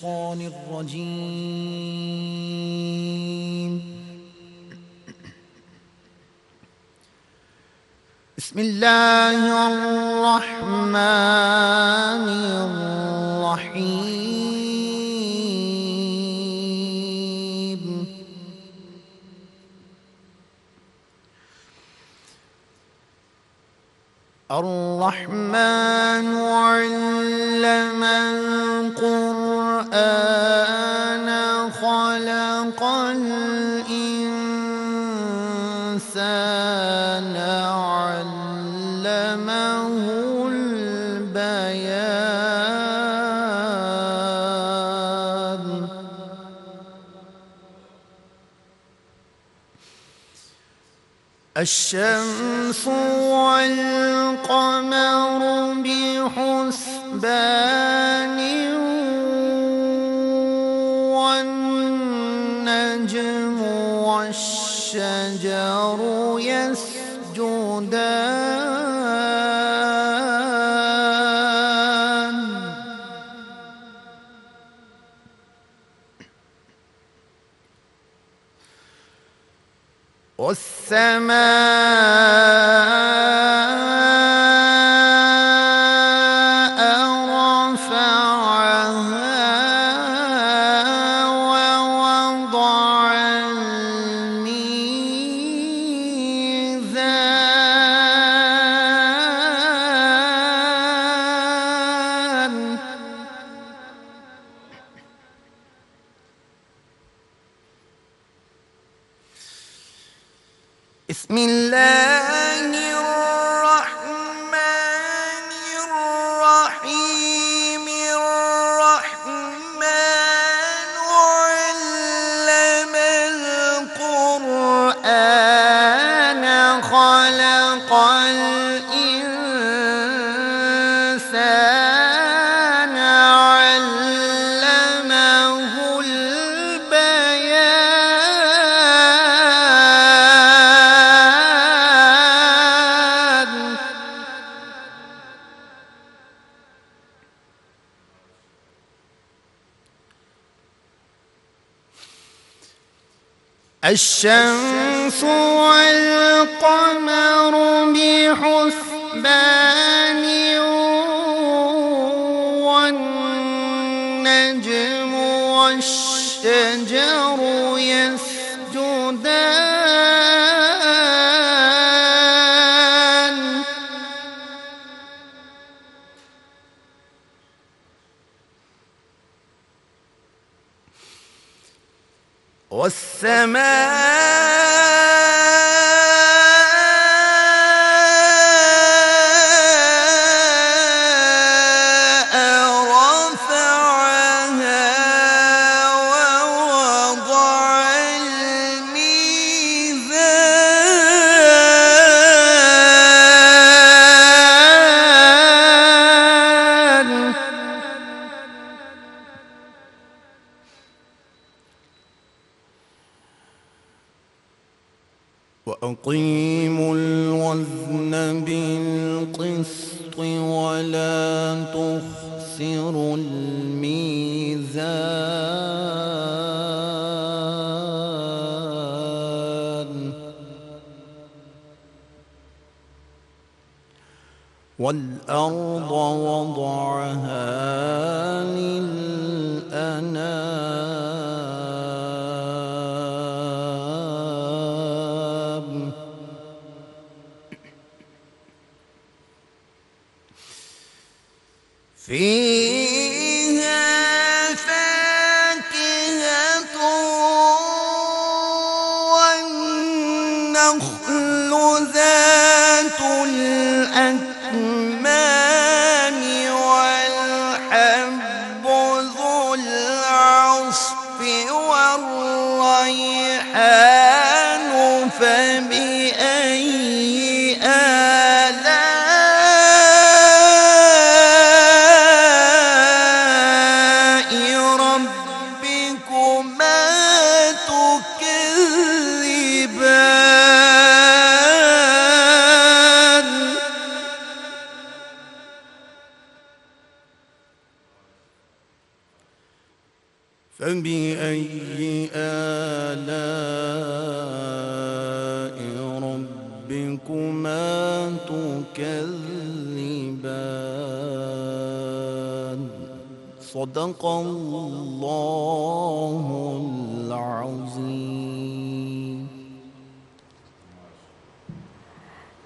الشيطان الرجيم. بسم الله الرحمن الرحيم. الرحمن علم القرآن خلق الإنسان علمه البيان. الشمس والقمر بحسبان والنجم والشجر يسجدان. والسماء رفعها ووضع الميزان. بسم الله الرحمن الرحيم. الرحمن علم القرآن خلق الإنسان علمه البيان. الشمس والقمر بحسبان والنجم والشجر يسجدان. والسماء رفعها ووضع الميزان. وأقيموا الوزن بالقسط ولا تخسروا الميزان. والأرض وضعها للأنام. فيها فاكهة والنخل ذات الأكمام والحب ذو العصف والريحان. فبأي آلاء ربكما تكذبان. فبأي آلاء ربكما تكذبان صدق الله العظيم.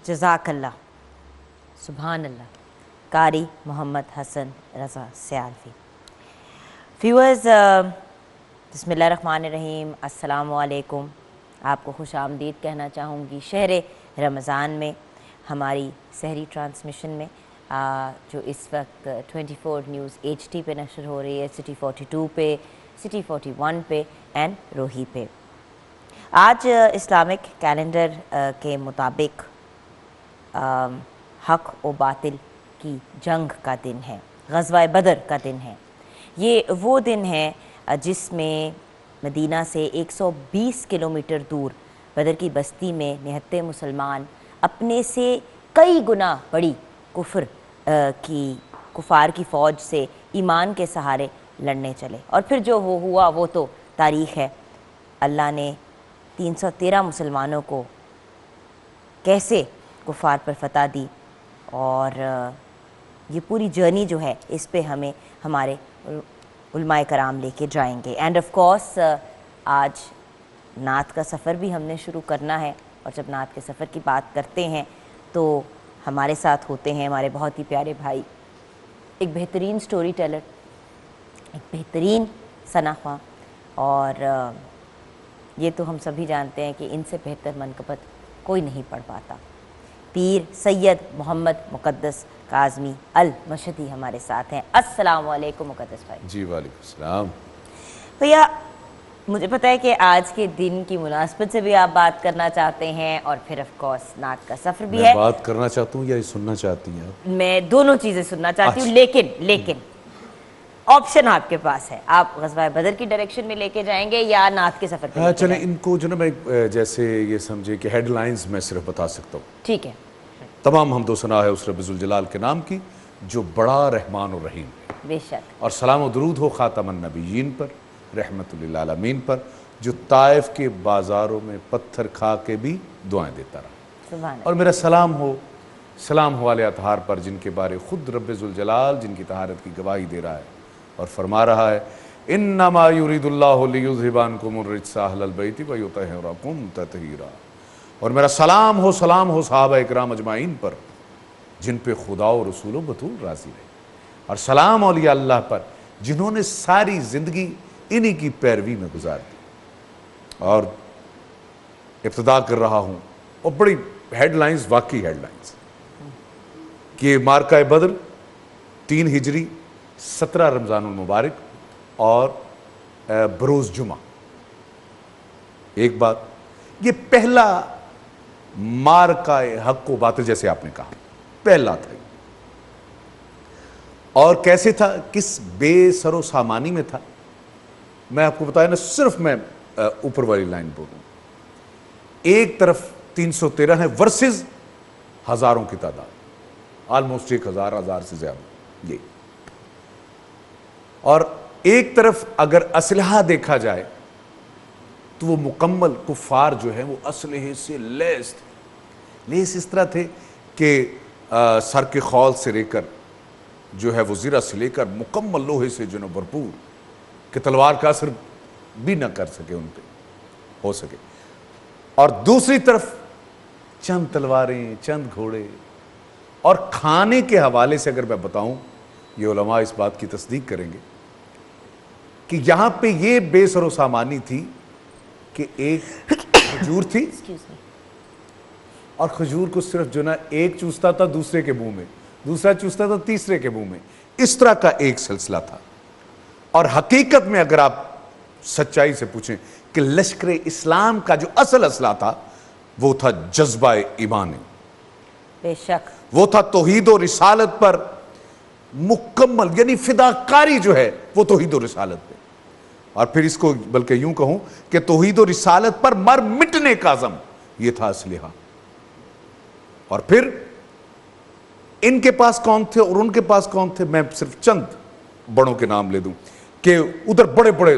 جزاک اللہ. سبحان اللہ. قاری محمد حسن رضا سیالفی. ویورز، بسم اللہ الرحمن الرحیم. السلام علیکم. آپ کو خوش آمدید کہنا چاہوں گی شہر رمضان میں ہماری سحری ٹرانسمیشن میں جو اس وقت 24 نیوز ایچ ٹی پہ نشر ہو رہی ہے، سٹی 42 پہ، سٹی 41 پہ اینڈ روہی پہ. آج اسلامک کیلنڈر کے مطابق حق و باطل کی جنگ کا دن ہے، غزوہ بدر کا دن ہے. یہ وہ دن ہے جس میں مدینہ سے 120 کلومیٹر دور بدر کی بستی میں نہتے مسلمان اپنے سے کئی گنا بڑی کفار کی فوج سے ایمان کے سہارے لڑنے چلے. اور پھر جو وہ ہوا وہ تو تاریخ ہے. اللہ نے 313 مسلمانوں کو کیسے کفار پر فتح دی، اور یہ پوری جرنی جو ہے اس پہ ہمیں ہمارے علماء کرام لے کے جائیں گے. اینڈ آف کورس آج نعت کا سفر بھی ہم نے شروع کرنا ہے، اور جب نعت کے سفر کی بات کرتے ہیں تو ہمارے ساتھ ہوتے ہیں ہمارے بہت ہی پیارے بھائی، ایک بہترین سٹوری ٹیلر، ایک بہترین ثنا خواں، اور یہ تو ہم سبھی جانتے ہیں کہ ان سے بہتر منقبت کوئی نہیں پڑھ پاتا. پیر سید محمد مقدس کاظمی المشہدی ہمارے ساتھ ہیں. السلام علیکم مقدس بھائی. جی وعلیکم السلام. بھیا مجھے پتہ ہے کہ آج کے دن کی مناسبت سے بھی آپ بات کرنا چاہتے ہیں، اور پھر آف کورس نعت کا سفر بھی ہے. میں بات کرنا چاہتا ہوں یا یہ سننا چاہتی ہیں؟ میں دونوں چیزیں سننا چاہتی ہوں، لیکن آپشن آپ کے پاس ہے. آپ غزوہ بدر کی ڈائریکشن میں لے کے جائیں گے یا نعت کے سفر پہ؟ ہاں چلیں، ان کو جو نا میں جیسے یہ سمجھے کہ ہیڈ لائنز میں صرف بتا سکتا ہوں. ٹھیک ہے. تمام حمد و ثنا ہے اس رب ذوالجلال کے نام کی جو بڑا رحمان و رحیم ہے. بے شک. اور سلام و درود ہو خاتم النبیین پر، رحمت للعالمین پر، جو طائف کے بازاروں میں پتھر کھا کے بھی دعائیں دیتا رہا. سبحان اللہ. اور میرا سلام ہو والے اطہار پر جن کے بارے خود رب ذوالجلال جن کی طہارت کی گواہی دے رہا ہے اور فرما رہا ہے انما یرید اللہ لیذھب عنکم الرجس اہل البیت ویطہرکم تطہیرا. اور میرا سلام ہو صحابہ اکرام اجمعین پر جن پہ خدا و رسول و بطول راضی رہے. اور سلام اولیاء اللہ پر جنہوں نے ساری زندگی انہی کی پیروی میں گزار دی. اور ابتدا کر رہا ہوں، اور بڑی ہیڈ لائنز، واقعی ہیڈ لائنز، کہ مارکہ بدر 3 ہجری 17 رمضان المبارک اور بروز جمعہ. ایک بات، یہ پہلا مارکہ حق و باطل جیسے آپ نے کہا پہلا تھا. اور کیسے تھا، کس بے سر و سامانی میں تھا، میں آپ کو بتایا نا، صرف میں اوپر والی لائن بولوں. ایک طرف 313 ہے ورسز ہزاروں کی تعداد، آلموسٹ 1000 سے زیادہ یہ. اور ایک طرف اگر اسلحہ دیکھا جائے تو وہ مکمل کفار جو ہیں وہ اسلحے سے لیس تھے. لیس اس طرح تھے کہ سر کے خول سے لے کر جو ہے وہ زرہ سے لے کر مکمل لوہے سے جو ہے بھرپور کہ تلوار کا اثر بھی نہ کر سکے ان پہ ہو سکے. اور دوسری طرف چند تلواریں، چند گھوڑے. اور کھانے کے حوالے سے اگر میں بتاؤں، یہ علماء اس بات کی تصدیق کریں گے کہ یہاں پہ یہ بے سر و سامانی تھی کہ ایک کھجور تھی، اور کھجور کو صرف جو نا ایک چوستا تھا دوسرے کے منہ میں، دوسرا چوستا تھا تیسرے کے منہ میں، اس طرح کا ایک سلسلہ تھا. اور حقیقت میں اگر آپ سچائی سے پوچھیں کہ لشکر اسلام کا جو اصل اسلحہ تھا وہ تھا جذبہ ایمان. بے شک. وہ تھا توحید و رسالت پر مکمل، یعنی فداکاری جو ہے وہ توحید و رسالت پہ. اور پھر اس کو بلکہ یوں کہوں کہ توحید و رسالت پر مر مٹنے کا عزم، یہ تھا اسلحہ. اور پھر ان کے پاس کون تھے اور ان کے پاس کون تھے، میں صرف چند بڑوں کے نام لے دوں کہ ادھر بڑے بڑے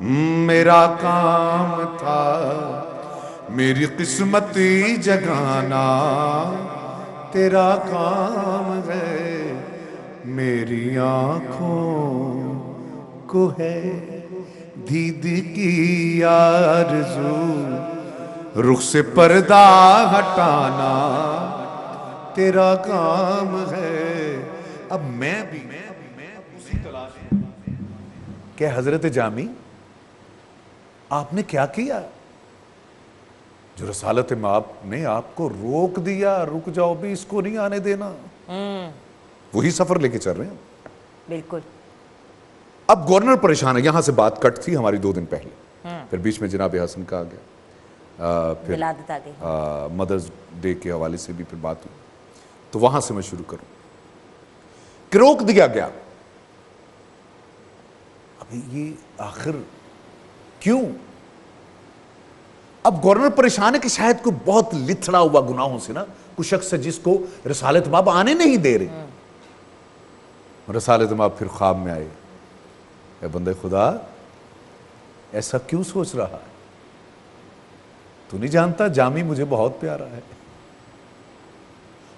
میرا کام تھا میری قسمتی جگانا، تیرا کام ہے میری آنکھوں کو ہے دید کی آرزو، رخ سے پردہ ہٹانا تیرا کام ہے۔ اب میں بھی اسی تلاش میں کہ حضرت جامی آپ نے کیا کیا جو رسالت مآب نے آپ کو روک دیا، رک جاؤ بھی، اس کو نہیں آنے دینا۔ وہی سفر لے کے چل رہے ہیں بالکل۔ اب گورنر پریشان ہے، یہاں سے بات کٹ تھی ہماری 2 دن پہلے، پھر بیچ میں جناب حسن کا آ گیا، پھر ولادت آ گئی، مدرز ڈے کے حوالے سے بھی پھر بات ہوئی، تو وہاں سے میں شروع کروں کہ روک دیا گیا۔ ابھی یہ آخر کیوں؟ اب گورنر پریشان ہے کہ شاید کوئی بہت لتھڑا ہوا گناہوں سے نا کوئی شخص ہے جس کو رسالت مآب آنے نہیں دے رہے۔ رسالت مآب پھر خواب میں آئے، اے بندے خدا ایسا کیوں سوچ رہا ہے؟ تو نہیں جانتا جامی مجھے بہت پیارا ہے،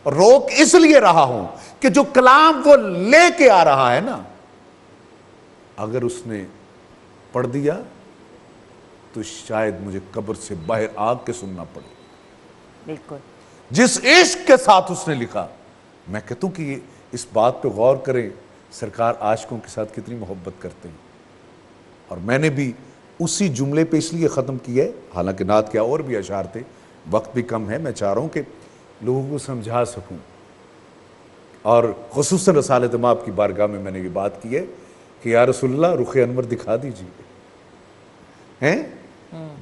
اور روک اس لیے رہا ہوں کہ جو کلام وہ لے کے آ رہا ہے نا، اگر اس نے پڑھ دیا تو شاید مجھے قبر سے باہر آگ کے سننا پڑے۔ بالکل۔ جس عشق کے ساتھ اس نے لکھا، میں کہتا ہوں کہ اس بات پہ غور کریں، سرکار عاشقوں کے ساتھ کتنی محبت کرتے ہیں، اور میں نے بھی اسی جملے پہ اس لیے ختم کیا ہے، حالانکہ نعت کے اور بھی اشعار تھے، وقت بھی کم ہے، میں چاہ رہا ہوں کہ لوگوں کو سمجھا سکوں، اور خصوصاً رسالت مآب کی بارگاہ میں میں نے یہ بات کی ہے کہ یا رسول اللہ رخ انور دکھا دیجیے، ہیں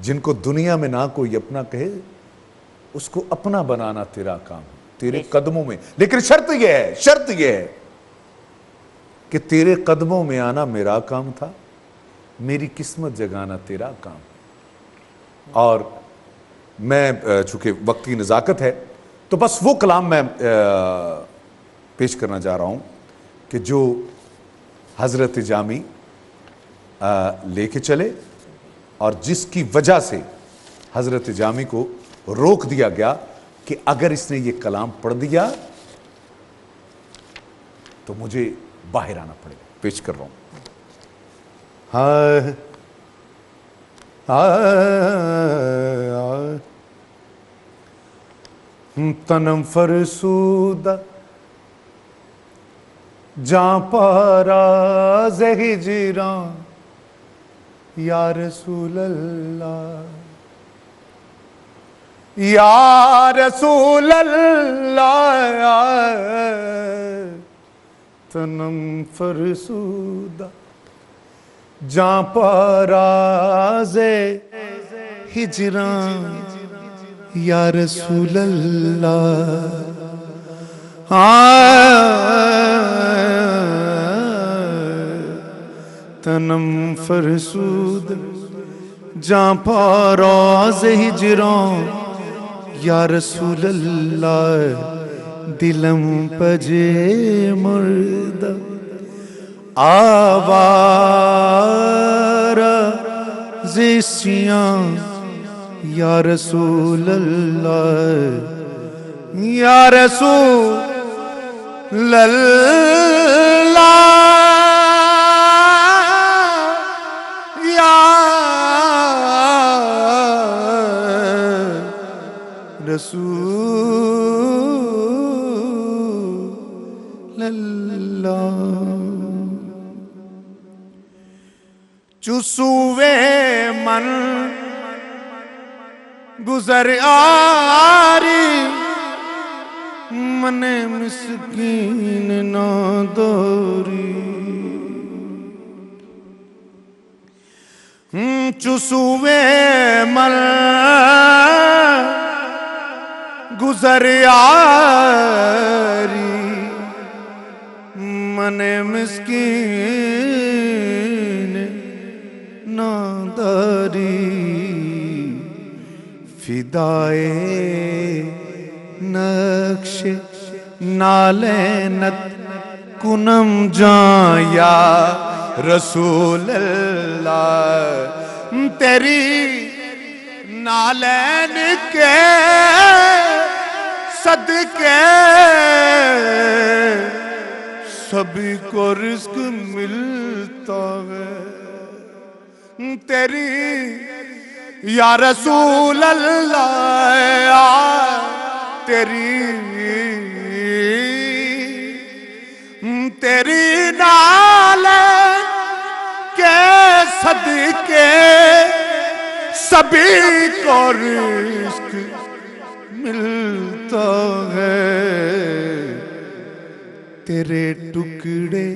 جن کو دنیا میں نہ کوئی اپنا کہے اس کو اپنا بنانا تیرا کام ہے، تیرے قدموں میں، لیکن شرط یہ ہے کہ تیرے قدموں میں آنا میرا کام تھا، میری قسمت جگانا تیرا کام۔ اور میں چونکہ وقت کی نزاکت ہے تو بس وہ کلام میں پیش کرنا چاہ رہا ہوں کہ جو حضرت جامی لے کے چلے، اور جس کی وجہ سے حضرت جامی کو روک دیا گیا کہ اگر اس نے یہ کلام پڑھ دیا تو مجھے باہر آنا پڑے گا۔ پیش کر رہا ہوں۔ تنم فرسودہ جاں پارا ہجراں یا رسول اللہ، یا رسول اللہ، تنم فرسودہ جاں پاراز ہجراں یا رسول اللہ، تنم فرسود جاں پاراز ہجراں یا رسول اللہ، دلم پجے مردہ آوارہ زیسیاں یا رسول اللہ، یا رسول اللہ، یا رسول اللہ۔ چسوے من گزر آری، من مسکین ناداری، چسوے من گزر آری، من مسکین ناداری، فدائے نقش نالینت کنم جاں یا رسول اللہ تیری نالین کے صدقے سبھی کو رزق ملتا ہے تیری یا رسول اللہ تیری نالین کے صدقے سبھی کو رزق ملتا ہے تیرے ٹکڑے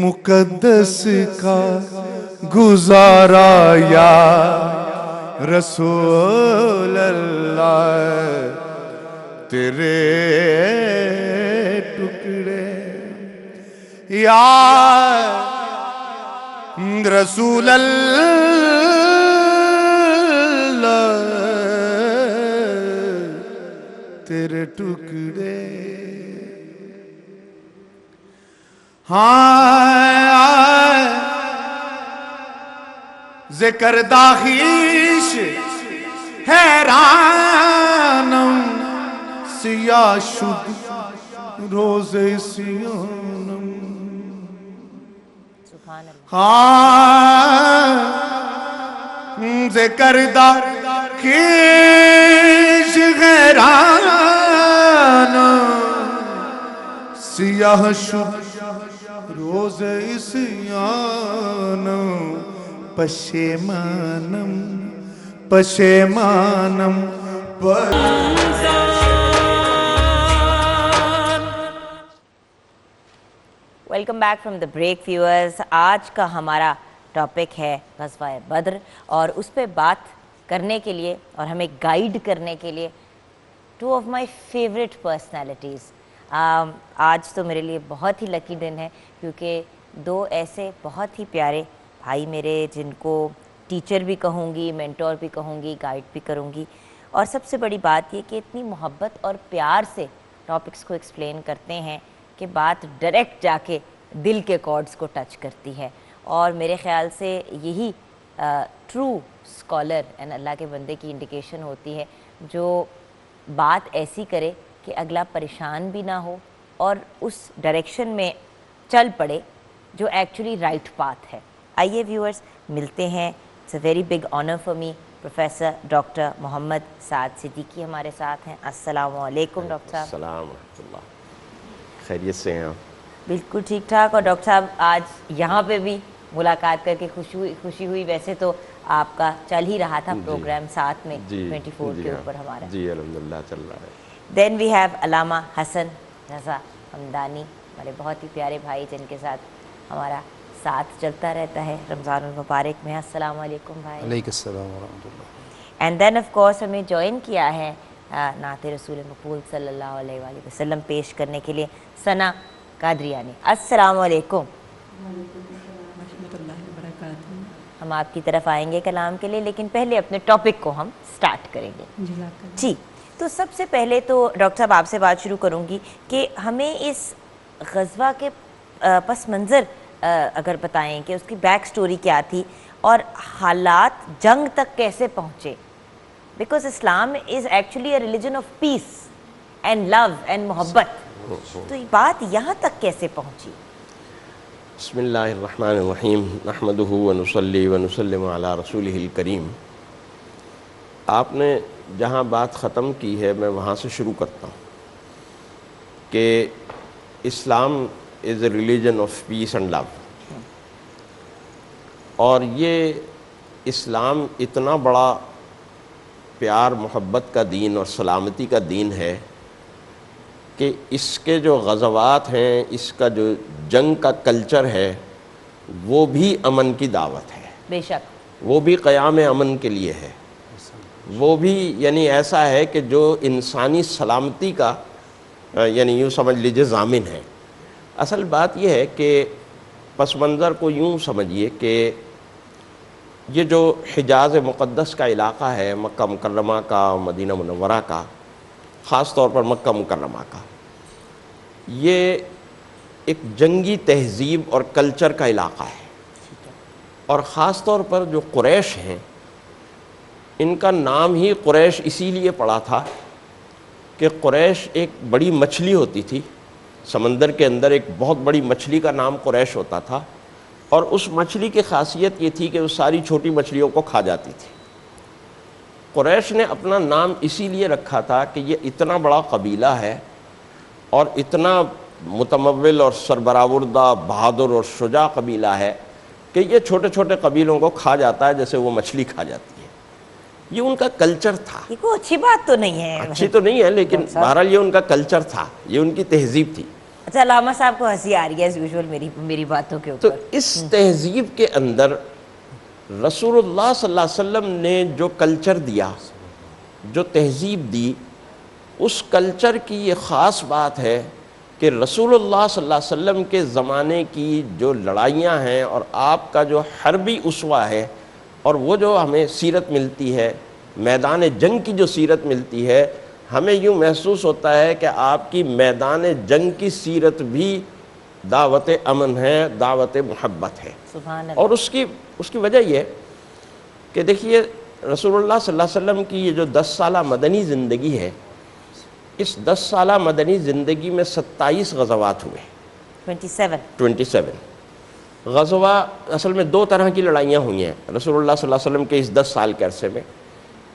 مقدس کا گزارا یا رسول اللہ تیرے ٹکڑے یا رسول اللہ تیرے ٹکڑے ذکر داخیش حیرانم سیاہ شد روز سیانم سبحان اللہ ذکر داخیش حیرانم سیاہ شد روز سیانم پشیمانم welcome back from the break viewers. آج کا ہمارا ٹاپک ہے غزوہ بدر اور اس پہ بات کرنے کے لیے اور ہمیں گائیڈ کرنے کے لیے two of my favourite personalities. آج تو میرے لیے بہت ہی لکی دن ہے کیونکہ دو ایسے بہت ہی پیارے بھائی میرے جن کو ٹیچر بھی کہوں گی, مینٹور بھی کہوں گی, گائیڈ بھی کروں گی, اور سب سے بڑی بات یہ کہ اتنی محبت اور پیار سے ٹاپکس کو ایکسپلین کرتے ہیں کہ بات ڈائریکٹ جا کے دل کے کارڈز کو ٹچ کرتی ہے. اور میرے خیال سے یہی ٹرو اسکالر اینڈ اللہ کے بندے کی انڈیکیشن ہوتی ہے جو بات ایسی کرے کہ اگلا پریشان بھی نہ ہو اور اس ڈائریکشن میں چل پڑے جو ایکچولی رائٹ پاتھ ہے. آئیے ویورز ملتے ہیں. It's a very big honour for me. Professor doctor Muhammad Saad Siddiqui ہمارے ساتھ ہیں. السلام علیکم ڈاکٹر صاحب. السلام ورحمۃ اللہ. خیریت سے ہیں آپ؟ بالکل ٹھیک ٹھاک. اور ڈاکٹر صاحب آج یہاں پہ بھی ملاقات کر کے خوشی ہوئی. ویسے تو آپ کا چل ہی رہا تھا پروگرام ساتھ میں 24 کے اوپر ہمارا. جی الحمدللہ چل رہا ہے. دین وی ہیو علامہ حسن رضا حمدانی, ہمارے بہت ہی پیارے بھائی جن کے ساتھ ہمارا ساتھ چلتا رہتا ہے رمضان المبارک میں. السلام علیکم بھائی. علیکم السلام ورحمۃ اللہ. اینڈ دین آف کورس ہمیں جوائن کیا ہے نعت رسول مقبول صلی اللہ علیہ وآلہ وسلم پیش کرنے کے لیے ثنا قادریانی. السلام علیکم. ہم آپ کی طرف آئیں گے کلام کے لیے, لیکن پہلے اپنے ٹاپک کو ہم سٹارٹ کریں گے. جی تو سب سے پہلے تو ڈاکٹر صاحب آپ سے بات شروع کروں گی کہ ہمیں اس غزوہ کے پس منظر اگر بتائیں کہ اس کی بیک سٹوری کیا تھی اور حالات جنگ تک کیسے پہنچے, because Islam is actually a religion of peace and love and محبت, تو یہ بات یہاں تک کیسے پہنچی؟ بسم اللہ الرحمن الرحیم. نحمدہ ونصلی ونسلم علی رسولہ الکریم. آپ نے جہاں بات ختم کی ہے میں وہاں سے شروع کرتا ہوں کہ Islam is a religion of peace and love, اور یہ اسلام اتنا بڑا پیار محبت کا دین اور سلامتی کا دین ہے کہ اس کے جو غزوات ہیں, اس کا جو جنگ کا کلچر ہے وہ بھی امن کی دعوت ہے. بے شک وہ بھی قیام امن کے لیے ہے. وہ بھی یعنی ایسا ہے کہ جو انسانی سلامتی کا یعنی یوں سمجھ لیجئے ضامن ہے. اصل بات یہ ہے کہ پس منظر کو یوں سمجھیے کہ یہ جو حجاز مقدس کا علاقہ ہے, مکہ مکرمہ کا, مدینہ منورہ کا, خاص طور پر مکہ مکرمہ کا, یہ ایک جنگی تہذیب اور کلچر کا علاقہ ہے، اور خاص طور پر جو قریش ہیں ان کا نام ہی قریش اسی لیے پڑا تھا کہ قریش ایک بڑی مچھلی ہوتی تھی، سمندر کے اندر ایک بہت بڑی مچھلی کا نام قریش ہوتا تھا، اور اس مچھلی کی خاصیت یہ تھی کہ وہ ساری چھوٹی مچھلیوں کو کھا جاتی تھی۔ قریش نے اپنا نام اسی لیے رکھا تھا کہ یہ اتنا بڑا قبیلہ ہے اور اتنا متمول اور سربراہوردہ بہادر اور شجاع قبیلہ ہے کہ یہ چھوٹے چھوٹے قبیلوں کو کھا جاتا ہے جیسے وہ مچھلی کھا جاتی ہے۔ یہ ان کا کلچر تھا۔ یہ کوئی اچھی بات تو نہیں ہے، اچھی تو نہیں ہے لیکن بہرحال یہ ان کا کلچر تھا، یہ ان کی تہذیب تھی۔ اچھا، علامہ صاحب کو ہنسی آ رہی ہے ایز یوزول میری باتوں کے تو اوپر۔ اس تہذیب کے اندر رسول اللہ صلی اللہ علیہ وسلم نے جو کلچر دیا، جو تہذیب دی، اس کلچر کی یہ خاص بات ہے کہ رسول اللہ صلی اللہ علیہ وسلم کے زمانے کی جو لڑائیاں ہیں اور آپ کا جو حربی اسوہ ہے، اور وہ جو ہمیں سیرت ملتی ہے، میدان جنگ کی جو سیرت ملتی ہے، ہمیں یوں محسوس ہوتا ہے کہ آپ کی میدان جنگ کی سیرت بھی دعوت امن ہے، دعوت محبت ہے۔ سبحان اللہ۔ اور اس کی وجہ یہ کہ دیکھیے رسول اللہ صلی اللہ علیہ وسلم کی یہ جو 10 سالہ مدنی زندگی ہے، اس 10 سالہ مدنی زندگی میں 27 غزوات ہوئے، 27 غزوہ۔ اصل میں 2 طرح کی لڑائیاں ہوئی ہیں رسول اللہ صلی اللہ علیہ وسلم کے اس 10 سال کے عرصے میں۔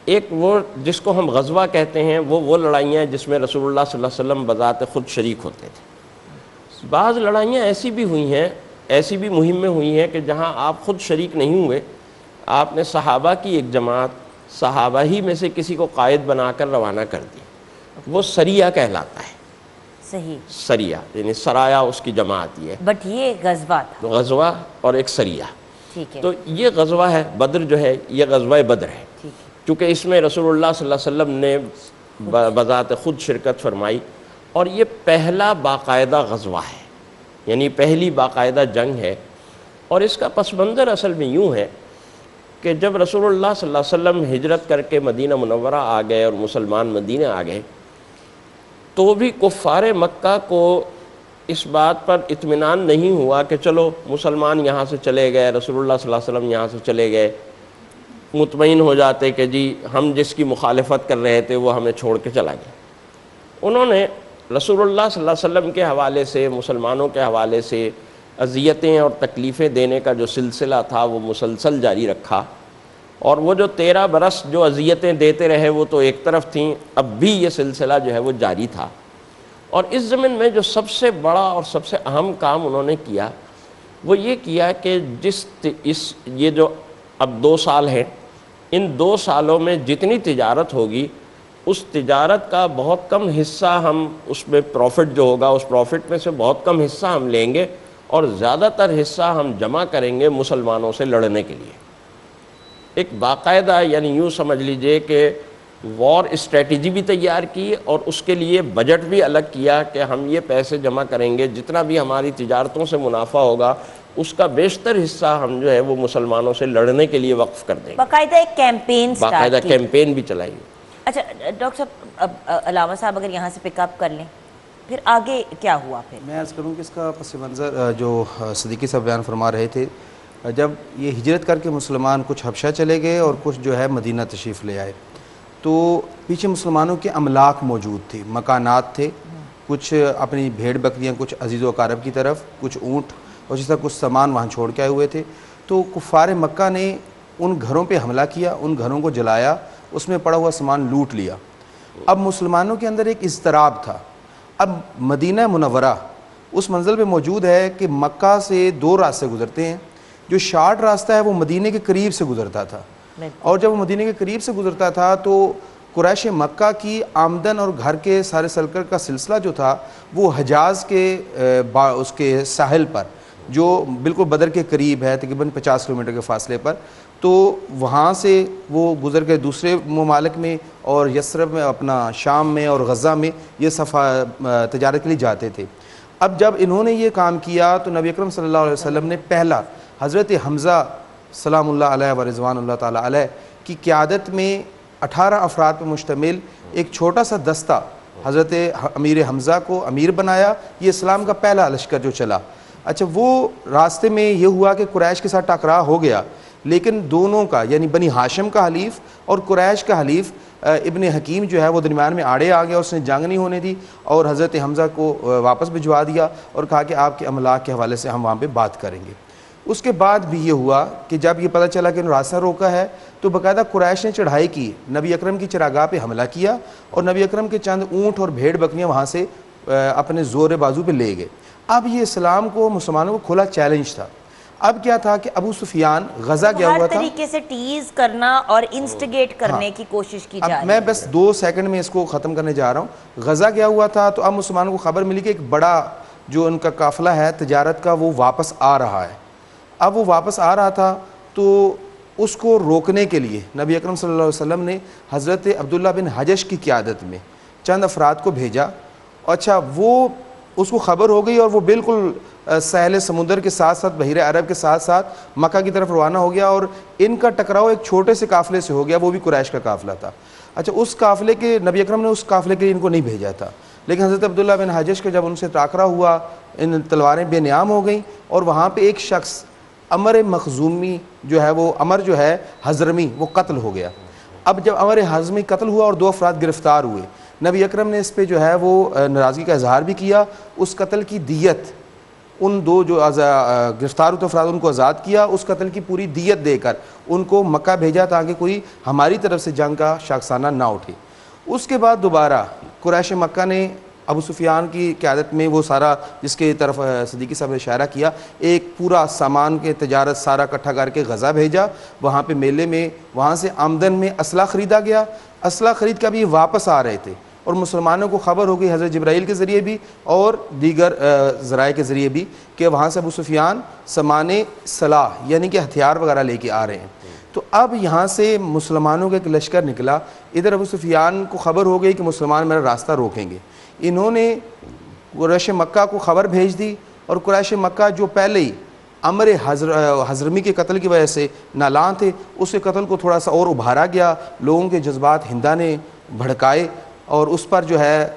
ایک وہ جس کو ہم غزوہ کہتے ہیں، وہ لڑائیاں ہیں جس میں رسول اللہ صلی اللہ علیہ وسلم بذات خود شریک ہوتے تھے۔ بعض لڑائیاں ایسی بھی ہوئی ہیں، ایسی بھی مہمیں ہوئی ہیں کہ جہاں آپ خود شریک نہیں ہوئے، آپ نے صحابہ کی ایک جماعت، صحابہ ہی میں سے کسی کو قائد بنا کر روانہ کر دی، وہ سریہ کہلاتا ہے۔ صحیح، سریہ یعنی سرایا اس کی جماعت ہی ہے، بٹ یہ غزوہ تھا۔ غزوہ اور ایک سریہ۔ ٹھیک ہے، تو یہ غزوہ ہے بدر، جو ہے یہ غزوہ بدر ہے، ٹھیک ہے۔ چونکہ اس میں رسول اللہ صلی اللہ علیہ وسلم نے بذات خود شرکت فرمائی، اور یہ پہلا باقاعدہ غزوہ ہے، یعنی پہلی باقاعدہ جنگ ہے۔ اور اس کا پس منظر اصل میں یوں ہے کہ جب رسول اللہ صلی اللہ علیہ وسلم ہجرت کر کے مدینہ منورہ آ گئے اور مسلمان مدینہ آ گئے، تو بھی کفار مکہ کو اس بات پر اطمینان نہیں ہوا کہ چلو مسلمان یہاں سے چلے گئے، رسول اللہ صلی اللہ علیہ وسلم یہاں سے چلے گئے، مطمئن ہو جاتے کہ جی ہم جس کی مخالفت کر رہے تھے وہ ہمیں چھوڑ کے چلا گیا۔ انہوں نے رسول اللہ صلی اللہ علیہ وسلم کے حوالے سے، مسلمانوں کے حوالے سے اذیتیں اور تکلیفیں دینے کا جو سلسلہ تھا وہ مسلسل جاری رکھا، اور وہ جو 13 برس جو اذیتیں دیتے رہے وہ تو ایک طرف تھیں، اب بھی یہ سلسلہ جو ہے وہ جاری تھا۔ اور اس زمن میں جو سب سے بڑا اور سب سے اہم کام انہوں نے کیا وہ یہ کیا کہ یہ جو اب 2 سال ہیں، ان 2 سالوں میں جتنی تجارت ہوگی اس تجارت کا بہت کم حصہ ہم، اس میں پروفٹ جو ہوگا اس پروفٹ میں سے بہت کم حصہ ہم لیں گے، اور زیادہ تر حصہ ہم جمع کریں گے مسلمانوں سے لڑنے کے لیے۔ ایک باقاعدہ یعنی یوں سمجھ لیجئے کہ وار اسٹریٹجی بھی تیار کی، اور اس کے لیے بجٹ بھی الگ کیا کہ ہم یہ پیسے جمع کریں گے، جتنا بھی ہماری تجارتوں سے منافع ہوگا اس کا بیشتر حصہ ہم جو ہے وہ مسلمانوں سے لڑنے کے لیے وقف کر دیں گے۔ باقاعدہ ایک کیمپین باقاعدہ کیمپین بھی چلائی۔ اچھا ڈاکٹر صاحب، اب علامہ صاحب اگر یہاں سے پک اپ کر لیں، پھر آگے کیا ہوا؟ پھر میں عرض کروں کہ اس کا پس منظر جو صدیقی صاحب بیان فرما رہے تھے، جب یہ ہجرت کر کے مسلمان کچھ حبشہ چلے گئے اور کچھ جو ہے مدینہ تشریف لے آئے، تو پیچھے مسلمانوں کے املاک موجود تھے، مکانات تھے، کچھ اپنی بھیڑ بکریاں، کچھ عزیز و اقارب کی طرف، کچھ اونٹ، اور جس طرح کچھ سامان وہاں چھوڑ کے آئے ہوئے تھے۔ تو کفار مکہ نے ان گھروں پہ حملہ کیا، ان گھروں کو جلایا، اس میں پڑا ہوا سامان لوٹ لیا۔ اب مسلمانوں کے اندر ایک اضطراب تھا۔ اب مدینہ منورہ اس منزل پہ موجود ہے کہ مکہ سے 2 راستے گزرتے ہیں، جو شارٹ راستہ ہے وہ مدینہ کے قریب سے گزرتا تھا، اور جب وہ مدینہ کے قریب سے گزرتا تھا تو قریش مکہ کی آمدن اور گھر کے سارے سلکر کا سلسلہ جو تھا وہ حجاز کے اس کے ساحل پر، جو بالکل بدر کے قریب ہے، تقریباً 50 کلومیٹر کے فاصلے پر، تو وہاں سے وہ گزر کے دوسرے ممالک میں اور یثرب میں، اپنا شام میں اور غزہ میں یہ تجارت کے لیے جاتے تھے۔ اب جب انہوں نے یہ کام کیا تو نبی اکرم صلی اللہ علیہ وسلم نے پہلا حضرت حمزہ سلام اللہ علیہ و رضوان اللہ تعالیٰ علیہ کی قیادت میں 18 افراد پر مشتمل ایک چھوٹا سا دستہ حضرت امیر حمزہ کو امیر بنایا، یہ اسلام کا پہلا لشکر جو چلا۔ اچھا وہ راستے میں یہ ہوا کہ قریش کے ساتھ ٹکراؤ ہو گیا، لیکن دونوں کا یعنی بنی ہاشم کا حلیف اور قریش کا حلیف ابن حکیم جو ہے وہ درمیان میں آڑے آ گیا، اس نے جنگ نہیں ہونے دی اور حضرت حمزہ کو واپس بھجوا دیا اور کہا کہ آپ کے املاک کے حوالے سے ہم وہاں پہ بات کریں گے۔ اس کے بعد بھی یہ ہوا کہ جب یہ پتہ چلا کہ انہوں نے راستہ روکا ہے تو باقاعدہ قریش نے چڑھائی کی، نبی اکرم کی چراگاہ پہ حملہ کیا اور نبی اکرم کے چند اونٹ اور بھیڑ بکریاں وہاں سے اپنے زور بازو پہ لے گئے۔ اب یہ اسلام کو مسلمانوں کو کھلا چیلنج تھا۔ اب کیا تھا کہ ابو سفیان غزہ گیا ہوا ہر تھا، طریقے سے ٹیز کرنا اور انسٹیگیٹ کرنے کی کوشش کی جا اب رہی میں ہے۔ بس 2 سیکنڈ میں اس کو ختم کرنے جا رہا ہوں۔ غزہ گیا ہوا تھا تو اب مسلمانوں کو خبر ملی کہ ایک بڑا جو ان کا قافلہ ہے تجارت کا وہ واپس آ رہا ہے۔ اب وہ واپس آ رہا تھا تو اس کو روکنے کے لیے نبی اکرم صلی اللہ علیہ وسلم نے حضرت عبداللہ بن حجش کی قیادت میں چند افراد کو بھیجا۔ اچھا وہ اس کو خبر ہو گئی اور وہ بالکل ساحل سمندر کے ساتھ ساتھ بحیرہ عرب کے ساتھ ساتھ مکہ کی طرف روانہ ہو گیا اور ان کا ٹکراؤ ایک چھوٹے سے قافلے سے ہو گیا، وہ بھی قریش کا قافلہ تھا۔ اچھا اس قافلے کے نبی اکرم نے اس قافلے کے لیے ان کو نہیں بھیجا تھا، لیکن حضرت عبداللہ بن حجش کا جب ان سے ٹاکرا ہوا ان تلواریں بے نیام ہو گئیں اور وہاں پہ ایک شخص عمر مخزومی جو ہے وہ عمر جو ہے حضرمی وہ قتل ہو گیا۔ اب جب عمر حضرمی قتل ہوا اور 2 افراد گرفتار ہوئے، نبی اکرم نے اس پہ جو ہے وہ ناراضگی کا اظہار بھی کیا، اس قتل کی دیت ان 2 جو گرفتار ہوتے افراد ان کو آزاد کیا، اس قتل کی پوری دیت دے کر ان کو مکہ بھیجا تاکہ کوئی ہماری طرف سے جنگ کا شاخسانہ نہ اٹھے۔ اس کے بعد دوبارہ قریش مکہ نے ابو سفیان کی قیادت میں وہ سارا جس کے طرف صدیقی صاحب نے اشارہ کیا، ایک پورا سامان کے تجارت سارا اکٹھا کر کے غزہ بھیجا، وہاں پہ میلے میں وہاں سے آمدن میں اسلحہ خریدا گیا۔ اسلحہ خرید کر بھی یہ واپس آ رہے تھے اور مسلمانوں کو خبر ہو گئی حضرت جبرائیل کے ذریعے بھی اور دیگر ذرائع کے ذریعے بھی کہ وہاں سے ابو سفیان سامان سلاح یعنی کہ ہتھیار وغیرہ لے کے آ رہے ہیں۔ تو اب یہاں سے مسلمانوں کا ایک لشکر نکلا، ادھر ابو سفیان کو خبر ہو گئی کہ مسلمان میرا راستہ روکیں گے، انہوں نے قریش مکہ کو خبر بھیج دی اور قریش مکہ جو پہلے ہی عمر حضرمی کے قتل کی وجہ سے نالاں تھے، اس کے قتل کو تھوڑا سا اور ابھارا گیا، لوگوں کے جذبات ہندا نے بھڑکائے اور اس پر جو ہے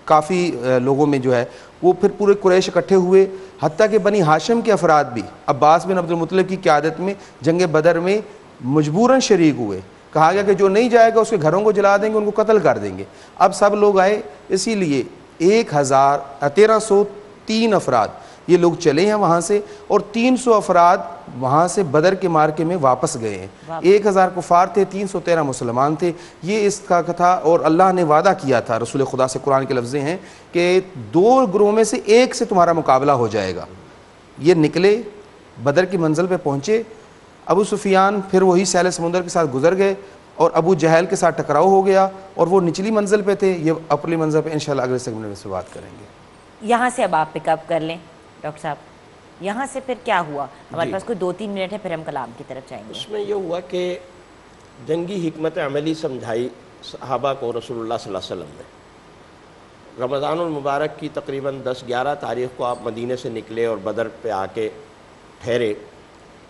کافی لوگوں میں جو ہے وہ پھر پورے قریش اکٹھے ہوئے، حتیٰ کہ بنی ہاشم کے افراد بھی عباس بن عبد المطلب کی قیادت میں جنگ بدر میں مجبوراً شریک ہوئے۔ کہا گیا کہ جو نہیں جائے گا اس کے گھروں کو جلا دیں گے، ان کو قتل کر دیں گے۔ اب سب لوگ آئے، اسی لیے 1303 افراد یہ لوگ چلے ہیں وہاں سے اور 300 افراد وہاں سے بدر کے مارکے میں واپس گئے ہیں۔ 1000 کفار تھے، 313 مسلمان تھے۔ یہ اس کا تھا اور اللہ نے وعدہ کیا تھا رسول خدا سے، قرآن کے لفظیں ہیں کہ 2 گروہوں میں سے ایک سے تمہارا مقابلہ ہو جائے گا۔ یہ نکلے، بدر کی منزل پہ پہنچے، ابو سفیان پھر وہی سیل سمندر کے ساتھ گزر گئے اور ابو جہل کے ساتھ ٹکراؤ ہو گیا اور وہ نچلی منزل پہ تھے، یہ اپلی منزل پہ انشاءاللہ اگلے سیگمنٹ میں سے بات کریں گے۔ یہاں سے اب آپ پک اپ کر لیں ڈاکٹر صاحب، یہاں سے پھر کیا ہوا؟ ہمارے پاس کوئی 2-3 منٹ ہے، پھر ہم کلام کی طرف جائیں گے۔ اس میں یہ ہوا کہ جنگی حکمت عملی سمجھائی صحابہ کو رسول اللہ صلی اللہ علیہ وسلم نے۔ رمضان المبارک کی تقریباً 10-11 تاریخ کو آپ مدینے سے نکلے اور بدر پہ آ کے ٹھہرے،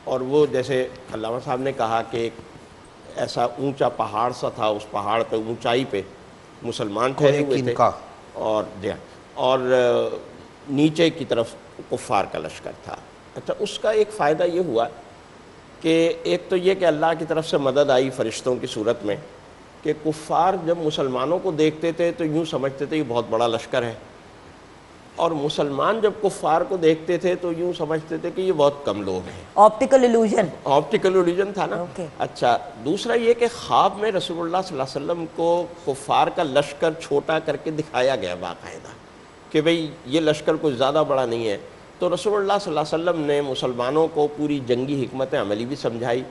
اور وہ جیسے علامہ صاحب نے کہا کہ ایک ایسا اونچا پہاڑ سا تھا، اس پہاڑ پہ اونچائی پہ مسلمان ٹھہرے ہوئے تھے اور نیچے کی طرف کفار کا لشکر تھا۔ اچھا اس کا ایک فائدہ یہ ہوا کہ ایک تو یہ کہ اللہ کی طرف سے مدد آئی فرشتوں کی صورت میں کہ کفار جب مسلمانوں کو دیکھتے تھے تو یوں سمجھتے تھے یہ بہت بڑا لشکر ہے، اور مسلمان جب کفار کو دیکھتے تھے تو یوں سمجھتے تھے کہ یہ بہت کم لوگ ہیں۔ آپٹیکل ایلوژن تھا نا۔ اچھا دوسرا یہ کہ خواب میں رسول اللہ صلی اللہ علیہ وسلم کو کفار کا لشکر چھوٹا کر کے دکھایا گیا باقاعدہ کہ بھئی یہ لشکر کوئی زیادہ بڑا نہیں ہے۔ تو رسول اللہ صلی اللہ علیہ وسلم نے مسلمانوں کو پوری جنگی حکمت عملی بھی سمجھائی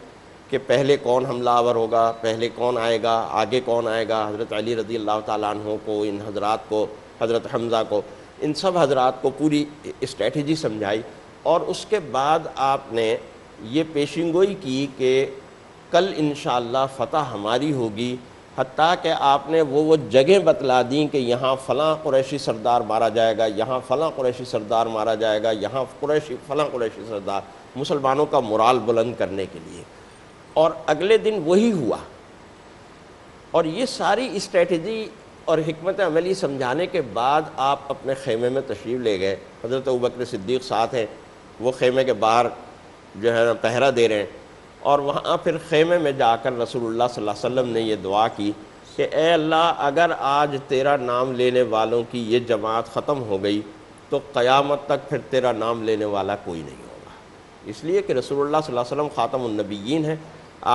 کہ پہلے کون حملہ آور ہوگا، پہلے کون آئے گا، آگے کون آئے گا۔ حضرت علی رضی اللہ تعالیٰ عنہ کو، ان حضرات کو، حضرت حمزہ کو، ان سب حضرات کو پوری اسٹریٹجی سمجھائی، اور اس کے بعد آپ نے یہ پیشین گوئی کی کہ کل انشاءاللہ فتح ہماری ہوگی، حتیٰ کہ آپ نے وہ جگہیں بتلا دیں کہ یہاں فلاں قریشی سردار مارا جائے گا، یہاں فلاں قریشی سردار مارا جائے گا، یہاں فلاں قریشی سردار، مسلمانوں کا مورال بلند کرنے کے لیے۔ اور اگلے دن وہی ہوا، اور یہ ساری اسٹریٹجی اور حکمت عملی سمجھانے کے بعد آپ اپنے خیمے میں تشریف لے گئے. حضرت ابوبکر صدیق ساتھ ہیں, وہ خیمے کے باہر جو ہے پہرا دے رہے ہیں, اور وہاں پھر خیمے میں جا کر رسول اللہ صلی اللہ علیہ وسلم نے یہ دعا کی کہ اے اللہ اگر آج تیرا نام لینے والوں کی یہ جماعت ختم ہو گئی تو قیامت تک پھر تیرا نام لینے والا کوئی نہیں ہوگا. اس لیے کہ رسول اللہ صلی اللہ علیہ وسلم خاتم النبیین ہیں,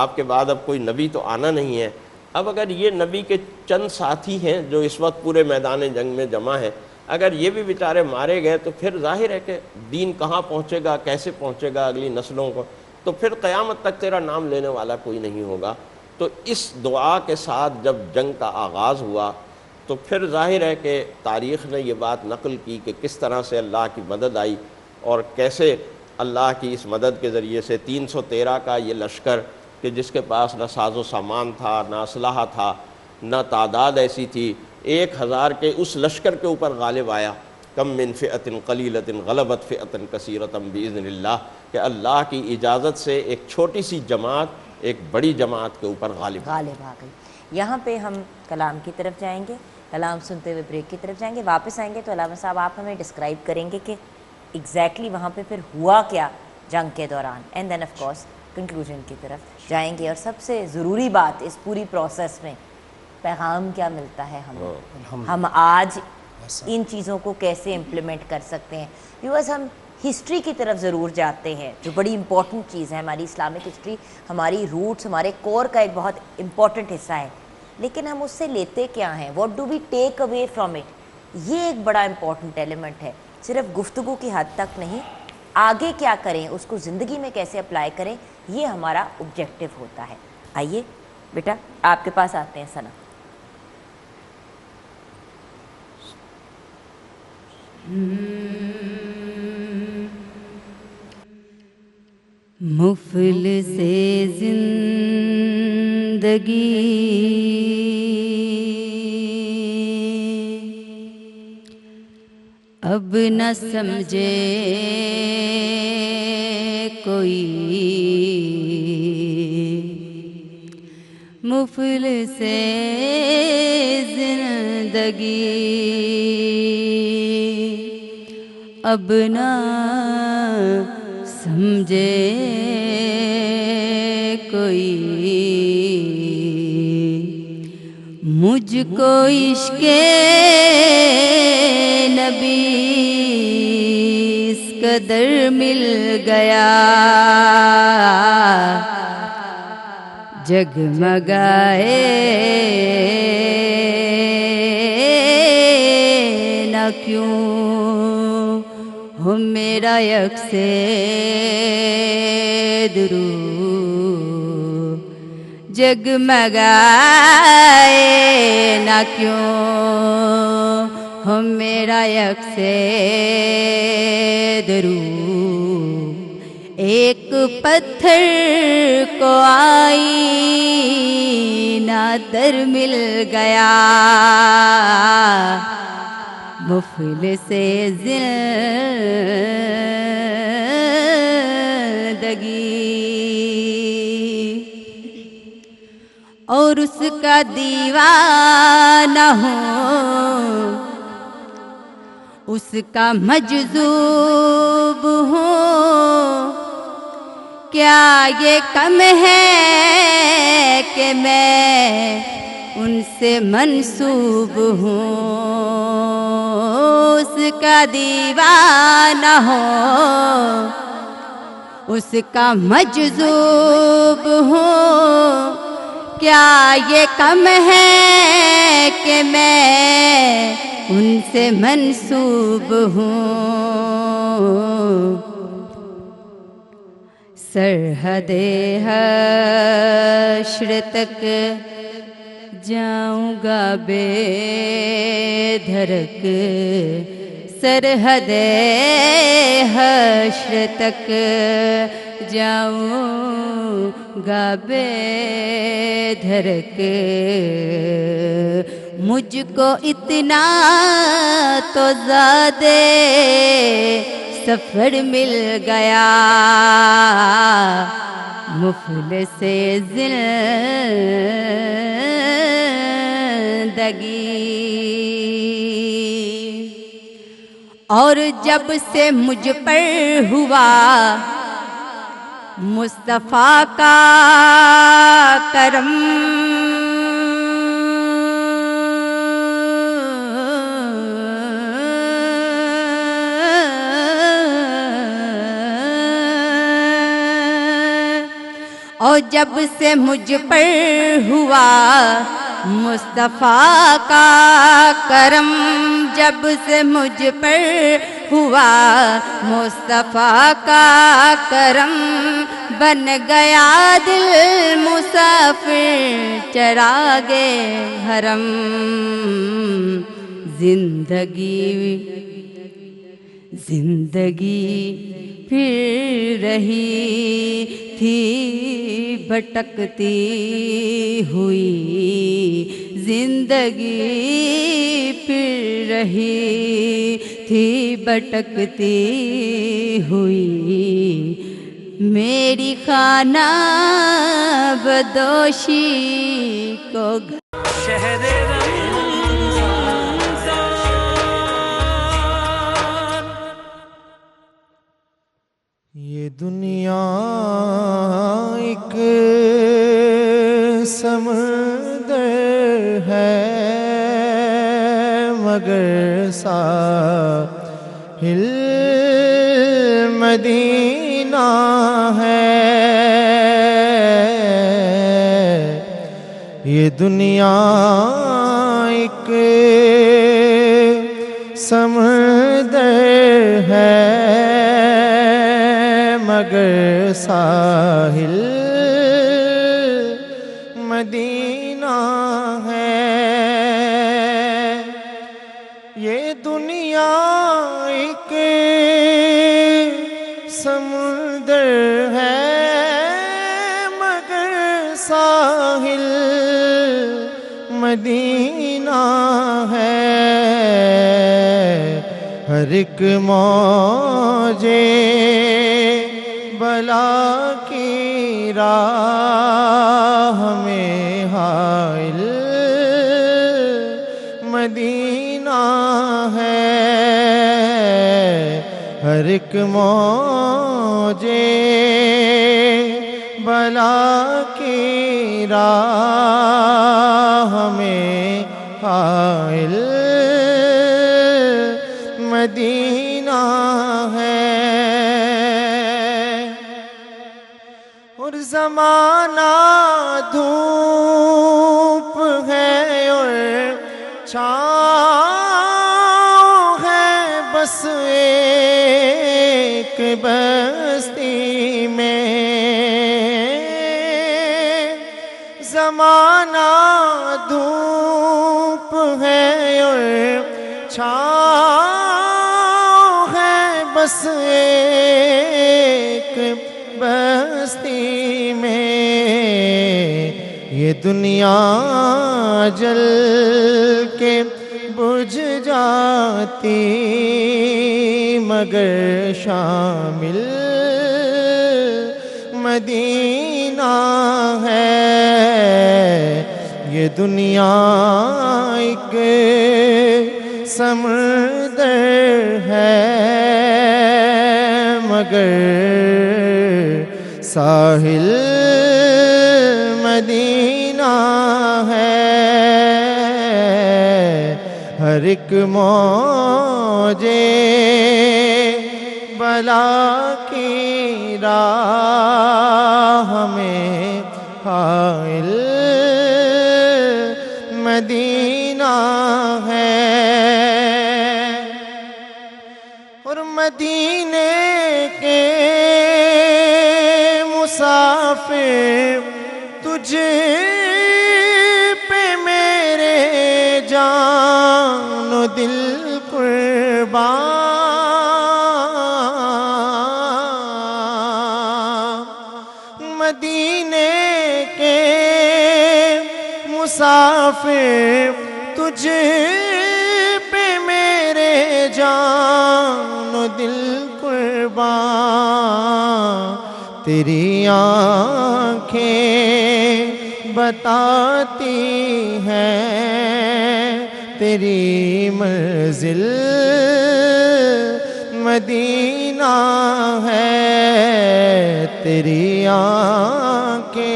آپ کے بعد اب کوئی نبی تو آنا نہیں ہے. اب اگر یہ نبی کے چند ساتھی ہیں جو اس وقت پورے میدان جنگ میں جمع ہیں, اگر یہ بھی بیچارے مارے گئے تو پھر ظاہر ہے کہ دین کہاں پہنچے گا, کیسے پہنچے گا اگلی نسلوں کو, تو پھر قیامت تک تیرا نام لینے والا کوئی نہیں ہوگا. تو اس دعا کے ساتھ جب جنگ کا آغاز ہوا تو پھر ظاہر ہے کہ تاریخ نے یہ بات نقل کی کہ کس طرح سے اللہ کی مدد آئی اور کیسے اللہ کی اس مدد کے ذریعے سے 313 کا یہ لشکر کہ جس کے پاس نہ ساز و سامان تھا, نہ اسلحہ تھا, نہ تعداد ایسی تھی, 1000 کے اس لشکر کے اوپر غالب آیا. کم من فئۃ قلیلۃ غلبت فئۃ کثیرۃ بإذن اللہ, کہ اللہ کی اجازت سے ایک چھوٹی سی جماعت ایک بڑی جماعت کے اوپر غالب آ گئی. یہاں پہ ہم کلام کی طرف جائیں گے, کلام سنتے ہوئے بریک کی طرف جائیں گے, واپس آئیں گے تو علامہ صاحب آپ ہمیں ڈسکرائب کریں گے کہ ایگزیکٹلی وہاں پہ پھر ہوا کیا جنگ کے دوران, and then of course conclusion کی طرف جائیں گے. اور سب سے ضروری بات اس پوری پروسیس میں پیغام کیا ملتا ہے ہمیں, ہم آج ان چیزوں کو کیسے امپلیمنٹ کر سکتے ہیں. ویورز, ہم ہسٹری کی طرف ضرور جاتے ہیں جو بڑی امپورٹنٹ چیز ہے. ہماری اسلامک ہسٹری, ہماری روٹس, ہمارے کور کا ایک بہت امپورٹنٹ حصہ ہے, لیکن ہم اس سے لیتے کیا ہیں, what do we take away from it, یہ ایک بڑا امپورٹنٹ ایلیمنٹ ہے. صرف گفتگو کی حد تک نہیں, آگے کیا کریں, اس کو زندگی میں کیسے اپلائی کریں, یہ ہمارا آبجیکٹو ہوتا ہے. آئیے بیٹا آپ کے پاس آتے ہیں ثنا. مفلس زندگی اب نہ سمجھے کوئی, مفلس زندگی اب نہ سمجھے کوئی, مجھ کو عشق نبی اس قدر مل گیا, جگمگائے نہ کیوں ہو میرا یکسے درو, جگمگائے نہ کیوں ہو میرا یکسے درو. ایک پتھر کو آئینہ در مل گیا, مفلس زندگی اور اس کا دیوانہ ہوں, اس کا مجذوب ہوں, کیا یہ کم ہے کہ میں ان سے منسوب ہوں, اس کا دیوانہ ہو, اس کا مجذوب ہوں, کیا یہ کم ہے کہ میں ان سے منسوب ہوں. سرحد حشر تک جاؤں گا بے دھڑک, سرحد حشر تک جاؤں گا بے دھڑک, مجھ کو اتنا تو زیادہ سفر مل گیا, مفلس اور جب سے مجھ پر ہوا مصطفیٰ کا کرم، اور جب سے مجھ پر ہوا مصطفیٰ کا کرم، جب سے مجھ پر ہوا مصطفیٰ کا کرم، بن گیا دل مسافر چراغے حرم، زندگی پھر رہی تھی بھٹکتی ہوئی، زندگی پھر رہی تھی بھٹکتی ہوئی، میری خانہ بدوشی کو شہر رمضان، یہ دنیا ایک سمندر ہے مگر ساحل مدینہ ہے، یہ دنیا ایک سمندر ہے مگر ساحل مدینہ ہے، یہ دنیا ایک سمندر ہے مگر ساحل مدینہ ہے، ہر ایک موجے بلا کی راہ میں حائل مدینہ ہے، ہر ایک موجے بلا کی راہ میں حائل مدینہ ہے، اور زمانہ دھوپ ہے اور چھاؤں ہے بس ایک بستی میں، زمانہ دھوپ ہے اور چھاؤں ہے بس ایک بستی میں، یہ دنیا جل کے بجھ جاتی مگر شامل مدینہ ہے، یہ دنیا ایک سمندر ہے مگر ساحل مدینہ ہے، ہر ایک موجے بلا کی راہ میں حائل مدینہ ہے، اور مدینے کے مسافر تجھ پہ میرے جان و دل قربان، مدینے کے مسافر تجھ پہ میرے جان و دل قربان، تیری آنکھیں بتاتی ہے تیری منزل مدینہ ہے، تیری آنکھیں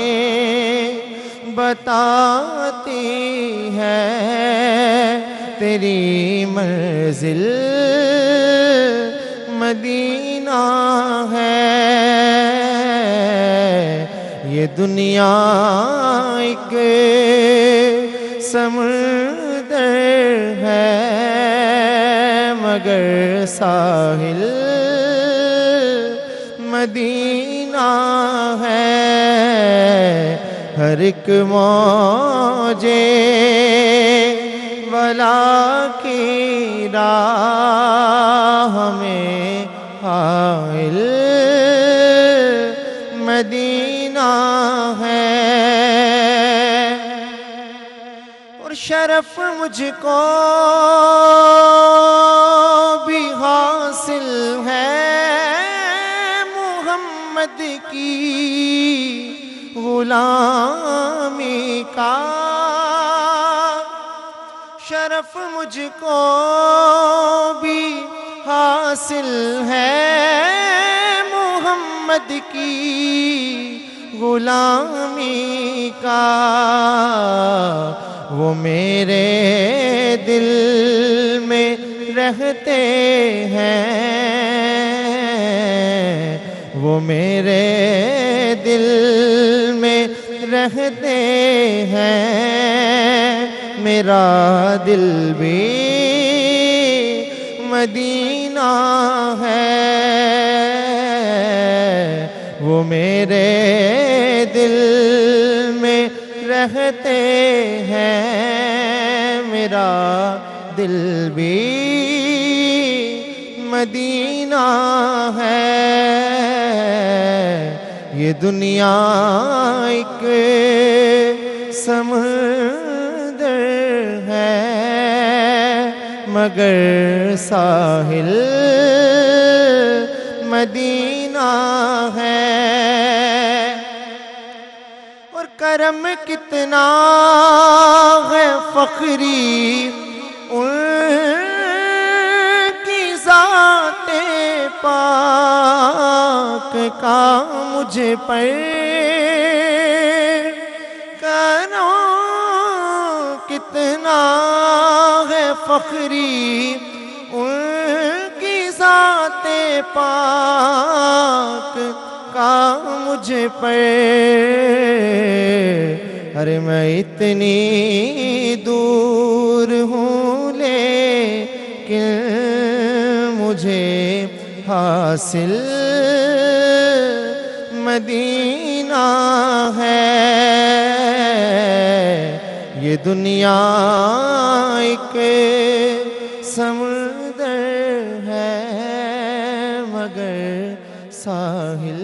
بتاتی ہے تیری منزل مدینہ ہے۔ یہ دنیا ایک سمندر ہے مگر ساحل مدینہ ہے، ہر ایک موجے ولا کی راہ میں حائل مدینہ ہے۔ اور شرف مجھ کو بھی حاصل ہے محمد کی غلامی کا، شرف مجھ کو بھی حاصل ہے محمد کی غلامی کا، وہ میرے دل میں رہتے ہیں، وہ میرے دل میں رہتے ہیں، میرا دل بھی مدینہ ہے، وہ میرے دل میں رہتے ہیں، میرا دل بھی مدینہ ہے۔ یہ دنیا ایک سمندر ہے مگر ساحل مدینہ ہے۔ اور کرم کتنا ہے فخری ان کی ذات پاک کا مجھ پر، کتنا ہے فخری ان کی ذات پاک کا مجھ پر، ارے میں اتنی دور ہوں لیکن مجھے حاصل مدینہ ہے۔ یہ دنیا ایک سمندر ہے مگر ساحل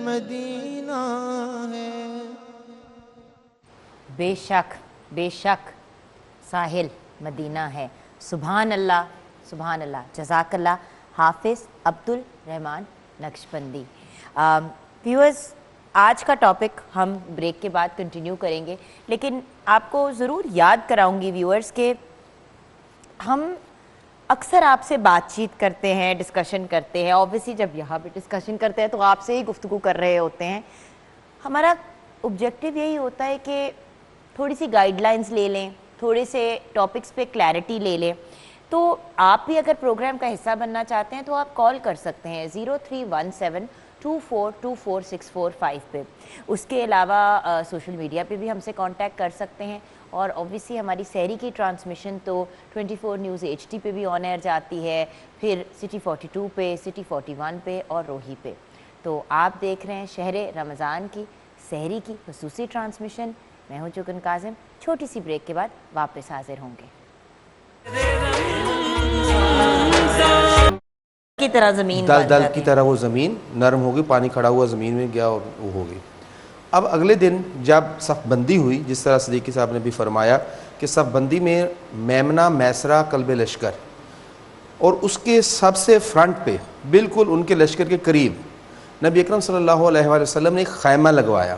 مدینہ ہے۔ بے شک ساحل مدینہ ہے۔ سبحان اللہ سبحان اللہ، جزاک اللہ حافظ عبدالرحمن نقشبندی۔ ویورز، آج کا ٹاپک ہم بریک کے بعد کنٹینیو کریں گے، لیکن آپ کو ضرور یاد کراؤں گی ویورز کہ ہم اکثر آپ سے بات چیت کرتے ہیں، ڈسکشن کرتے ہیں، اوبویسلی جب یہاں پہ ڈسکشن کرتے ہیں تو آپ سے ہی گفتگو کر رہے ہوتے ہیں۔ ہمارا آبجیکٹیو یہی ہوتا ہے کہ تھوڑی سی گائیڈ لائنز لے لیں، تھوڑے سے ٹاپکس پہ کلیئرٹی لے لیں۔ تو آپ بھی اگر پروگرام کا حصہ بننا چاہتے ہیں تو آپ کال کر سکتے ہیں 0317242465 پہ۔ اس کے علاوہ سوشل میڈیا پہ بھی ہم سے کانٹیکٹ کر سکتے ہیں، اور اوبویسلی ہماری سحری کی ٹرانسمیشن تو 24 نیوز HD پہ بھی آن ایئر جاتی ہے، پھر سٹی 42 پہ، سٹی 41 پہ اور روہی پہ۔ تو آپ دیکھ رہے ہیں شہر رمضان کی سحری کی خصوصی ٹرانسمیشن۔ میں ہوں چکن کاظم، چھوٹی سی بریک کے بعد واپس حاضر ہوں گے۔ کی طرح زمین دل کی طرح وہ زمین نرم ہوگی، پانی کھڑا ہوا زمین میں گیا اور وہ ہوگی۔ اب اگلے دن جب صف بندی ہوئی، جس طرح صدیقی صاحب نے بھی فرمایا کہ صف بندی میں میمنہ، میسرہ، کلب لشکر، اور اس کے سب سے فرنٹ پہ بالکل ان کے لشکر کے قریب نبی اکرم صلی اللہ علیہ وآلہ وسلم نے ایک خیمہ لگوایا،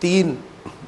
3,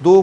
2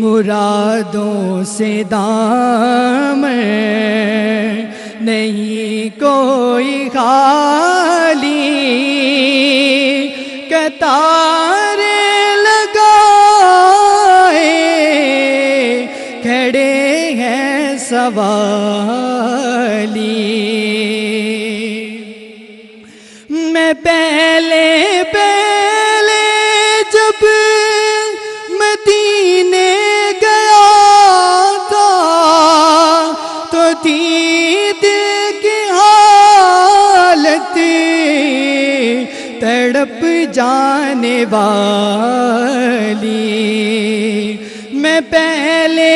مرادوں سے دامن نہیں کوئی خالی قطاریں لگائے کھڑے ہیں سوالی میں پہلے جب مدینے گیا تھا تو تھی دل کی حالت تڑپ جانے والی میں پہلے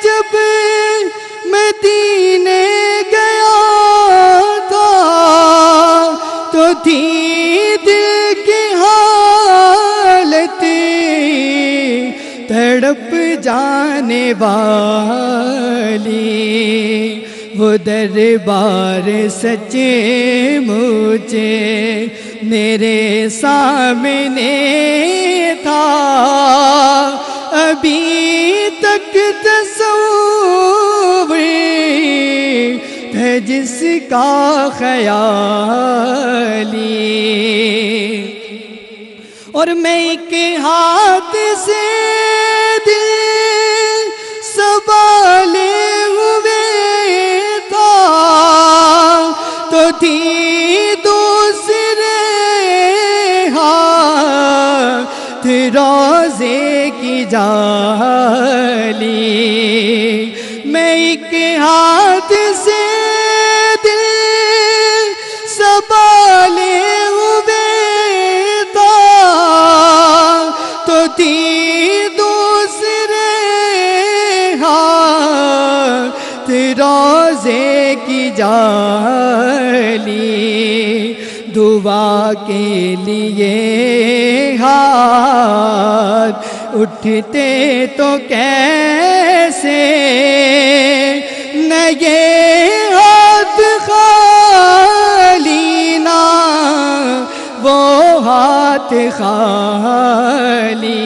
جب مدینے گیا تھا تو تھی دل کی حالت تڑپ جانے والی وہ دربار سچے مجھے میرے سامنے تھا ابھی تک تصور ہے جس کا خیالی اور میں ایک ہاتھ سے دل سنبھالے ہوئے تھا تو تھی دوسرے ہاتھ روزے کی جالی میں ایک ہاتھ سے دل سنبھالے ہوئے تھا تو تھی دوسرے ہاتھ روزے کی جالی دعا کے لیے ہاتھ اٹھتے تو کیسے نہ یہ ہاتھ خالی نہ وہ ہاتھ خالی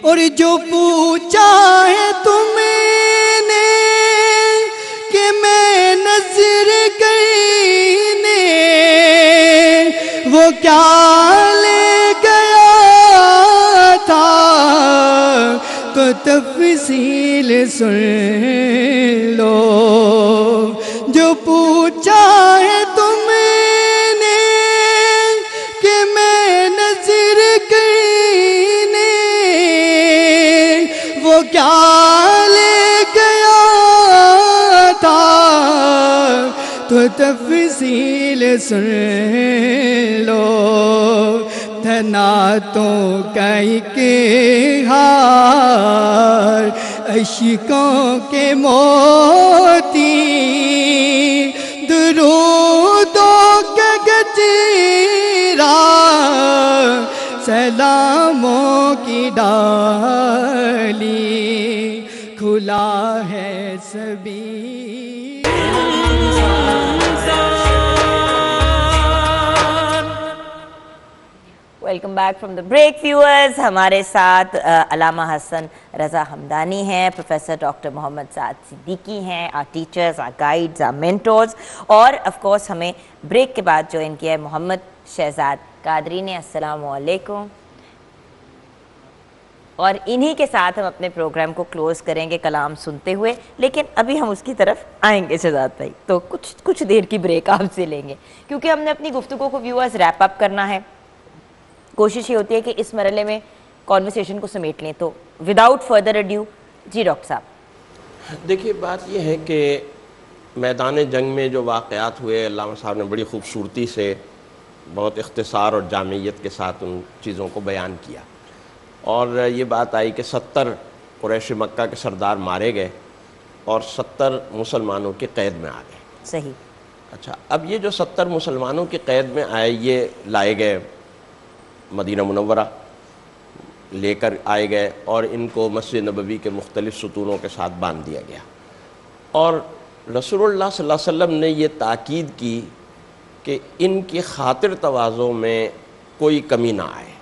اور جو پوچھا ہے تم نے کہ میں نظر کرنے وہ کیا لے گیا تھا تو تفصیل سن لو جو پوچھا ہے تم نے کہ میں نظر کرنے وہ کیا لے گیا تھا تو تفصیل سن لو دھناتوں کا ایک ہار اشکوں کے موتی درودوں کا گجرا سلاموں کی ڈالی کھلا ہے سبھی welcome back from the break viewers. ہمارے ساتھ علامہ حسن رضا ہمدانی ہیں, پروفیسر ڈاکٹر محمد سعد صدیقی ہیں, are teachers, are guides, are mentors, اور آف کورس ہمیں بریک کے بعد جوائن کیا ہے محمد شہزاد قادری نے. السلام علیکم. اور انہی کے ساتھ ہم اپنے پروگرام کو کلوز کریں گے کلام سنتے ہوئے, لیکن ابھی ہم اس کی طرف آئیں گے شہزاد بھائی, تو کچھ دیر کی بریک آپ سے لیں گے کیونکہ ہم نے اپنی گفتگو کو ویورز ریپ اپ کرنا ہے. کوشش یہ ہوتی ہے کہ اس مرحلے میں کانورسیشن کو سمیٹ لیں, تو وداؤٹ فردر اڈیو جی ڈاکٹر صاحب. دیکھیے بات یہ ہے کہ میدان جنگ میں جو واقعات ہوئے علامہ صاحب نے بڑی خوبصورتی سے بہت اختصار اور جامعیت کے ساتھ ان چیزوں کو بیان کیا, اور یہ بات آئی کہ 70 قریش مکہ کے سردار مارے گئے اور 70 مسلمانوں کی قید میں آ گئے. صحیح. اچھا, اب یہ جو 70 مسلمانوں کی قید میں آئے یہ لائے گئے مدینہ منورہ, لے کر آئے گئے اور ان کو مسجد نبوی کے مختلف ستونوں کے ساتھ باندھ دیا گیا, اور رسول اللہ صلی اللہ علیہ وسلم نے یہ تاکید کی کہ ان کی خاطر تواضع میں کوئی کمی نہ آئے.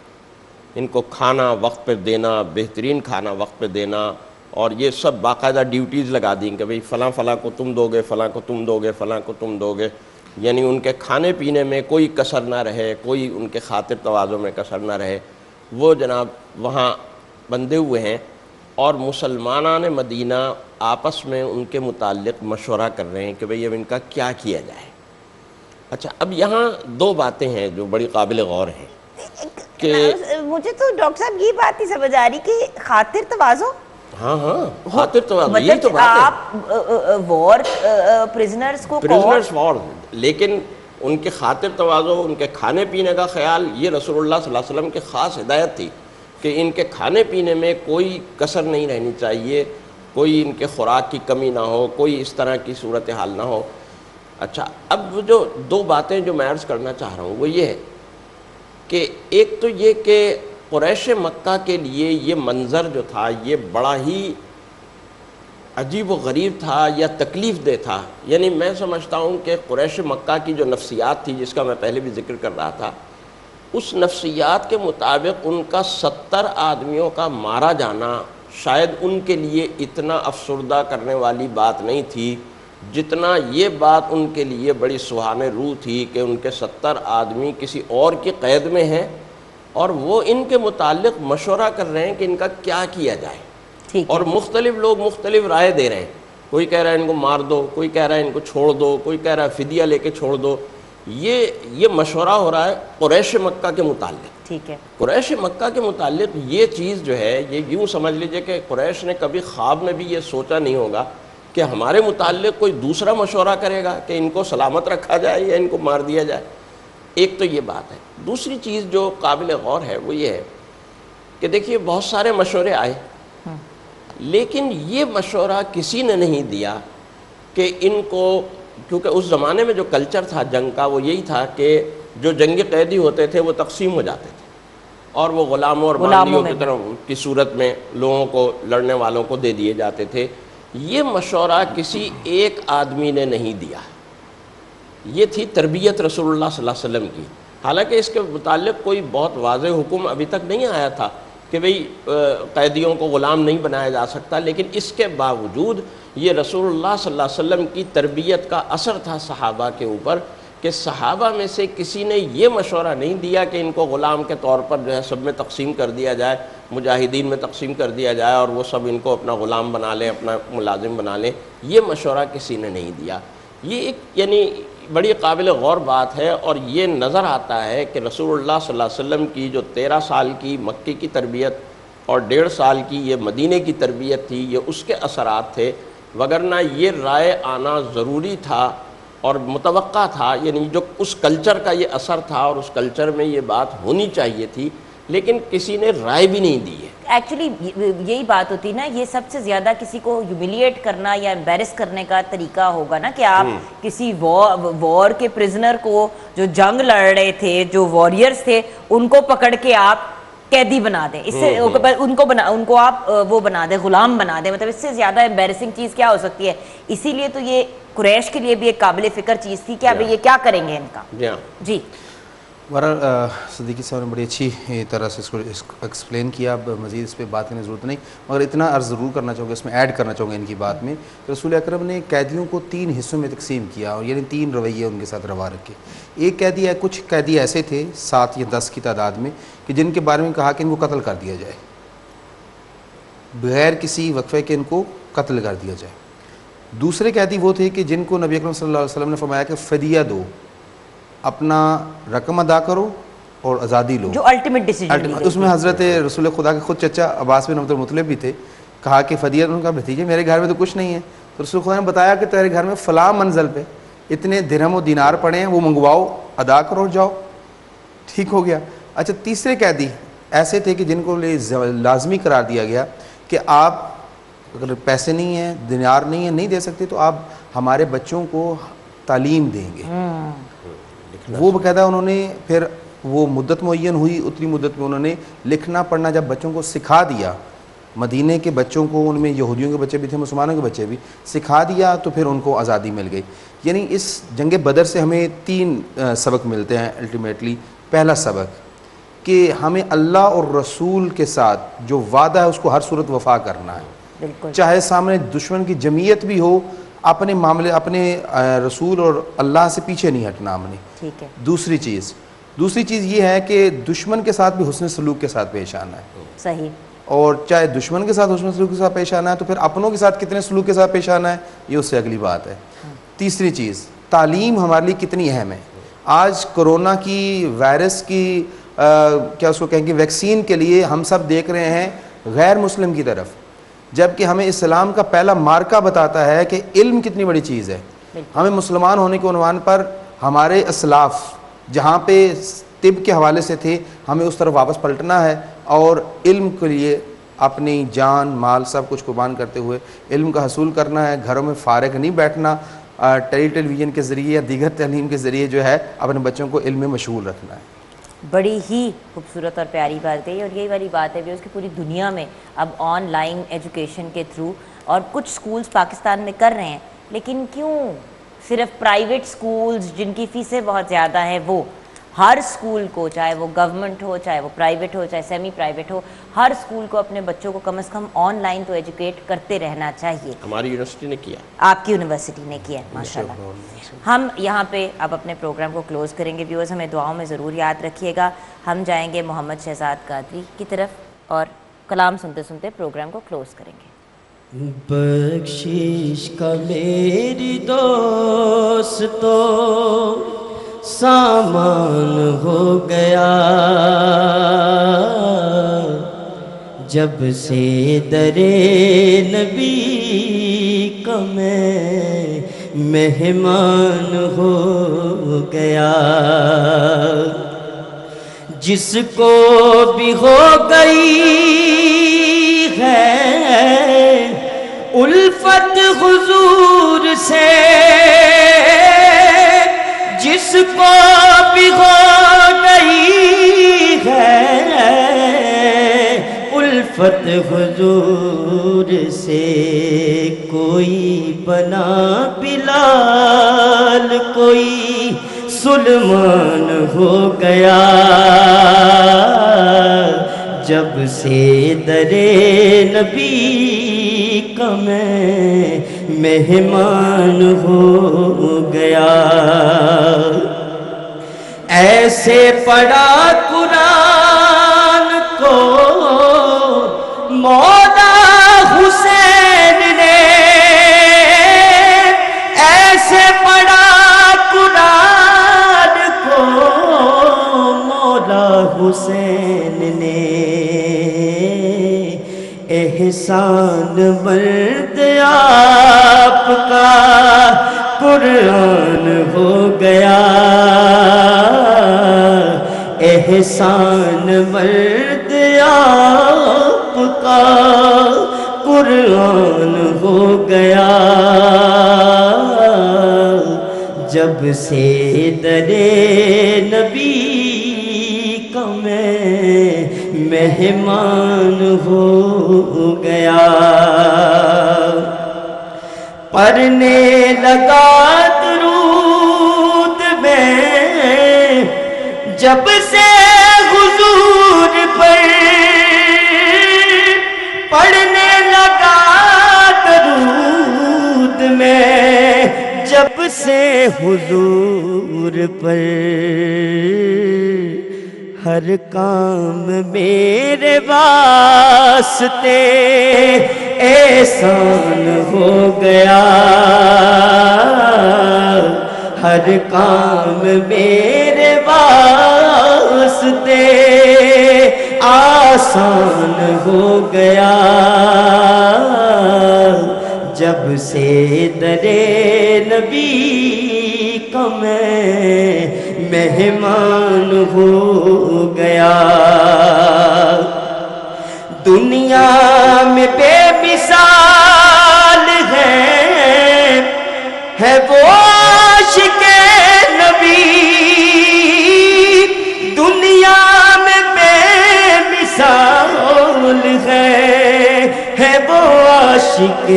ان کو کھانا وقت پہ دینا، بہترین کھانا وقت پہ دینا، اور یہ سب باقاعدہ ڈیوٹیز لگا دیں کہ بھئی فلاں فلاں کو تم دو گے، فلاں کو تم دو گے، فلاں کو تم دو گے، یعنی ان کے کھانے پینے میں کوئی کسر نہ رہے، کوئی ان کے خاطر تواضع میں کسر نہ رہے. وہ جناب وہاں بندے ہوئے ہیں، اور مسلمانان مدینہ آپس میں ان کے متعلق مشورہ کر رہے ہیں کہ بھئی اب ان کا کیا کیا جائے. اچھا، اب یہاں دو باتیں ہیں جو بڑی قابل غور ہیں کہ مجھے تو ڈاکٹر صاحب یہ بات نہیں سمجھ آ رہی کہ خاطر تواضع، ہاں خاطر تواضع، یہی تو بات ہے. آپ وار پرزنرز کو پرزنرز وار، لیکن ان کے خاطر تواضع، ان کے کھانے پینے کا خیال، یہ رسول اللہ صلی اللہ علیہ وسلم کی خاص ہدایت تھی کہ ان کے کھانے پینے میں کوئی کسر نہیں رہنی چاہیے، کوئی ان کے خوراک کی کمی نہ ہو، کوئی اس طرح کی صورتحال نہ ہو. اچھا، اب جو دو باتیں جو میں عرض کرنا چاہ رہا ہوں وہ یہ ہے کہ ایک تو یہ کہ قریش مکہ کے لیے یہ منظر جو تھا یہ بڑا ہی عجیب و غریب تھا یا تکلیف دہ تھا. یعنی میں سمجھتا ہوں کہ قریش مکہ کی جو نفسیات تھی، جس کا میں پہلے بھی ذکر کر رہا تھا، اس نفسیات کے مطابق ان کا 70 آدمیوں کا مارا جانا شاید ان کے لیے اتنا افسردہ کرنے والی بات نہیں تھی جتنا یہ بات ان کے لیے بڑی سہانے روح تھی کہ ان کے 70 آدمی کسی اور کی قید میں ہیں اور وہ ان کے متعلق مشورہ کر رہے ہیں کہ ان کا کیا کیا جائے، اور مختلف لوگ مختلف رائے دے رہے ہیں. کوئی کہہ رہا ہے ان کو مار دو، کوئی کہہ رہا ہے ان کو چھوڑ دو، کوئی کہہ رہا ہے فدیہ لے کے چھوڑ دو. یہ مشورہ ہو رہا ہے قریش مکہ کے متعلق. ٹھیک ہے، قریش مکہ کے متعلق یہ چیز جو ہے، یہ یوں سمجھ لیجئے کہ قریش نے کبھی خواب میں بھی یہ سوچا نہیں ہوگا کہ ہمارے متعلق کوئی دوسرا مشورہ کرے گا کہ ان کو سلامت رکھا جائے یا ان کو مار دیا جائے. ایک تو یہ بات ہے. دوسری چیز جو قابل غور ہے وہ یہ ہے کہ دیکھیے بہت سارے مشورے آئے، لیکن یہ مشورہ کسی نے نہیں دیا کہ ان کو، کیونکہ اس زمانے میں جو کلچر تھا جنگ کا وہ یہی تھا کہ جو جنگی قیدی ہوتے تھے وہ تقسیم ہو جاتے تھے اور وہ غلاموں اور باندیوں کی طرح کی صورت میں لوگوں کو، لڑنے والوں کو دے دیے جاتے تھے. یہ مشورہ کسی ایک آدمی نے نہیں دیا، یہ تھی تربیت رسول اللہ صلی اللہ علیہ وسلم کی. حالانکہ اس کے متعلق کوئی بہت واضح حکم ابھی تک نہیں آیا تھا کہ بھئی قیدیوں کو غلام نہیں بنایا جا سکتا، لیکن اس کے باوجود یہ رسول اللہ صلی اللہ علیہ وسلم کی تربیت کا اثر تھا صحابہ کے اوپر کہ صحابہ میں سے کسی نے یہ مشورہ نہیں دیا کہ ان کو غلام کے طور پر جو ہے سب میں تقسیم کر دیا جائے، مجاہدین میں تقسیم کر دیا جائے اور وہ سب ان کو اپنا غلام بنا لیں، اپنا ملازم بنا لیں. یہ مشورہ کسی نے نہیں دیا. یہ ایک یعنی بڑی قابل غور بات ہے، اور یہ نظر آتا ہے کہ رسول اللہ صلی اللہ علیہ وسلم کی جو 13 سال کی مکی کی تربیت اور 1.5 سال کی یہ مدینے کی تربیت تھی، یہ اس کے اثرات تھے. وگرنہ یہ رائے آنا ضروری تھا اور متوقع تھا، یعنی جو اس کلچر کا یہ اثر تھا اور اس کلچر میں یہ بات ہونی چاہیے تھی، لیکن کسی نے رائے بھی نہیں دی ہے. ایکچولی یہی بات ہوتی نا، یہ سب سے زیادہ کسی کو ہیوملیٹ کرنا یا امبیرس کرنے کا طریقہ ہوگا نا کہ آپ کسی وار کے پرزنر کو جو جنگ لڑ رہے تھے، جو واریئرز تھے، ان کو پکڑ کے آپ قیدی بنا دیں، اس سے ان کو آپ وہ بنا دیں، غلام بنا دیں. مطلب اس سے زیادہ امبیرسنگ چیز کیا ہو سکتی ہے؟ اسی لیے تو یہ قریش کے لیے بھی ایک قابل فکر چیز تھی کہ اب یہ کیا کریں گے ان کا. جی بہرحال صدیقی صاحب نے بڑی اچھی طرح سے اس کو ایکسپلین کیا. اب مزید اس پہ بات کرنے کی ضرورت نہیں، مگر اتنا عرض ضرور کرنا چاہوں گا، اس میں ایڈ کرنا چاہوں گا ان کی بات میں. رسول اکرم نے قیدیوں کو 3 حصوں میں تقسیم کیا، اور یعنی 3 رویے ان کے ساتھ روا رکھے. ایک قیدی ہے، کچھ قیدی ایسے تھے 7 یا 10 کی تعداد میں کہ جن کے بارے میں کہا کہ ان کو قتل کر دیا جائے، بغیر کسی وقفے کے ان کو قتل کر دیا جائے. دوسرے قیدی وہ تھے کہ جن کو نبی اکرم صلی اللہ علیہ وسلم نے فرمایا کہ فدیہ دو، اپنا رقم ادا کرو اور آزادی لو، جو الٹیمیٹ ڈیسیجن. اس میں حضرت رسول خدا کے خود چچا عباس بن عبد المطلب بھی تھے. کہا کہ فدیہ، ان کا بھتیجے میرے گھر میں تو کچھ نہیں ہے، تو رسول خدا نے بتایا کہ تیرے گھر میں فلاں منزل پہ اتنے درہم و دینار پڑے ہیں، وہ منگواؤ، ادا کرو اور جاؤ. ٹھیک ہو گیا. اچھا، تیسرے قیدی ایسے تھے کہ جن کو لازمی قرار دیا گیا کہ آپ اگر پیسے نہیں ہیں، دینار نہیں ہے، نہیں دے سکتے، تو آپ ہمارے بچوں کو تعلیم دیں گے. وہ باقاعدہ انہوں نے پھر وہ مدت معین ہوئی، اتنی مدت میں انہوں نے لکھنا پڑھنا جب بچوں کو سکھا دیا، مدینے کے بچوں کو، ان میں یہودیوں کے بچے بھی تھے، مسلمانوں کے بچے بھی، سکھا دیا، تو پھر ان کو آزادی مل گئی. یعنی اس جنگ بدر سے ہمیں 3 سبق ملتے ہیں الٹیمیٹلی. پہلا سبق کہ ہمیں اللہ اور رسول کے ساتھ جو وعدہ ہے اس کو ہر صورت وفا کرنا ہے، بالکل، چاہے سامنے دشمن کی جمعیت بھی ہو، اپنے معاملے اپنے رسول اور اللہ سے پیچھے نہیں ہٹنا ہم نے. ٹھیک ہے. دوسری چیز یہ ہے کہ دشمن کے ساتھ بھی حسن سلوک کے ساتھ پیش آنا ہے. صحیح. اور چاہے دشمن کے ساتھ حسن سلوک کے ساتھ پیش آنا ہے تو پھر اپنوں کے ساتھ کتنے سلوک کے ساتھ پیش آنا ہے یہ اس سے اگلی بات ہے. تیسری چیز، تعلیم ہمارے لیے کتنی اہم ہے. آج کرونا کی وائرس کی کیا اس کو کہیں گے ویکسین کے لیے ہم سب دیکھ رہے ہیں غیر مسلم کی طرف، جبکہ ہمیں اسلام کا پہلا مارکہ بتاتا ہے کہ علم کتنی بڑی چیز ہے. ہمیں مسلمان ہونے کے عنوان پر ہمارے اسلاف جہاں پہ طب کے حوالے سے تھے ہمیں اس طرف واپس پلٹنا ہے اور علم کے لیے اپنی جان مال سب کچھ قربان کرتے ہوئے علم کا حصول کرنا ہے. گھروں میں فارغ نہیں بیٹھنا، ٹیلی ویژن کے ذریعے یا دیگر تعلیم کے ذریعے جو ہے اپنے بچوں کو علم میں مشغول رکھنا ہے. بڑی ہی خوبصورت اور پیاری بات کہی، اور یہی والی بات ہے بھی اس کی پوری دنیا میں اب آن لائن ایجوکیشن کے تھرو، اور کچھ سکولز پاکستان میں کر رہے ہیں، لیکن کیوں صرف پرائیویٹ سکولز جن کی فیسیں بہت زیادہ ہیں وہ ہر سکول کو، چاہے وہ گورنمنٹ ہو، چاہے وہ پرائیویٹ ہو، چاہے سیمی پرائیویٹ ہو، ہر سکول کو اپنے بچوں کو کم از کم آن لائن تو ایجوکیٹ کرتے رہنا چاہیے. ہماری یونیورسٹی نے کیا، آپ کی یونیورسٹی نے کیا ہے ماشاءاللہ. ہم یہاں پہ اب اپنے پروگرام کو کلوز کریں گے. ویورز ہمیں دعاؤں میں ضرور یاد رکھیے گا. ہم جائیں گے محمد شہزاد قادری کی طرف اور کلام سنتے سنتے پروگرام کو کلوز کریں گے. بخشش کا میری دوستو سامان ہو گیا، جب سے درے نبی کا میں مہمان ہو گیا. جس کو بھی ہو گئی ہے الفت حضور سے، جس کو بھی ہو گئی ہے الفت حضور سے، کوئی بنا بلال کوئی سلمان ہو گیا. جب سے درے نبی کا میں مہمان ہو گیا. ایسے پڑھا قرآن کو مولا حسین نے، ایسے پڑھا قرآن کو مولا حسین نے. احسان مرد آپ کا قرآن ہو گیا. احسان مرد آپ کا قرآن ہو گیا. جب سے درے نبی کا میں مہمان ہو گیا. پڑھنے لگا درود میں جب سے حضور پر، پڑھنے لگا درود میں جب سے حضور پر، ہر کام میرے واسطے احسان ہو گیا. ہر کام میرے واسطے آسان ہو گیا. جب سے درے نبی کا میں مہمان ہو گیا. دنیا میں بے مثال ہے وہ عاشق نبی. دنیا میں بے مثال ہے وہ عاشق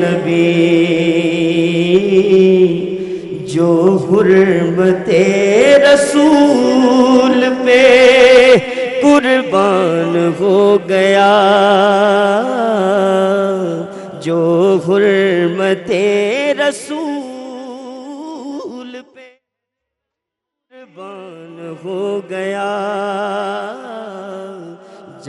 نبی. جو حرمت رسول پہ قربان ہو گیا، جو حرمت رسول پہ قربان ہو گیا،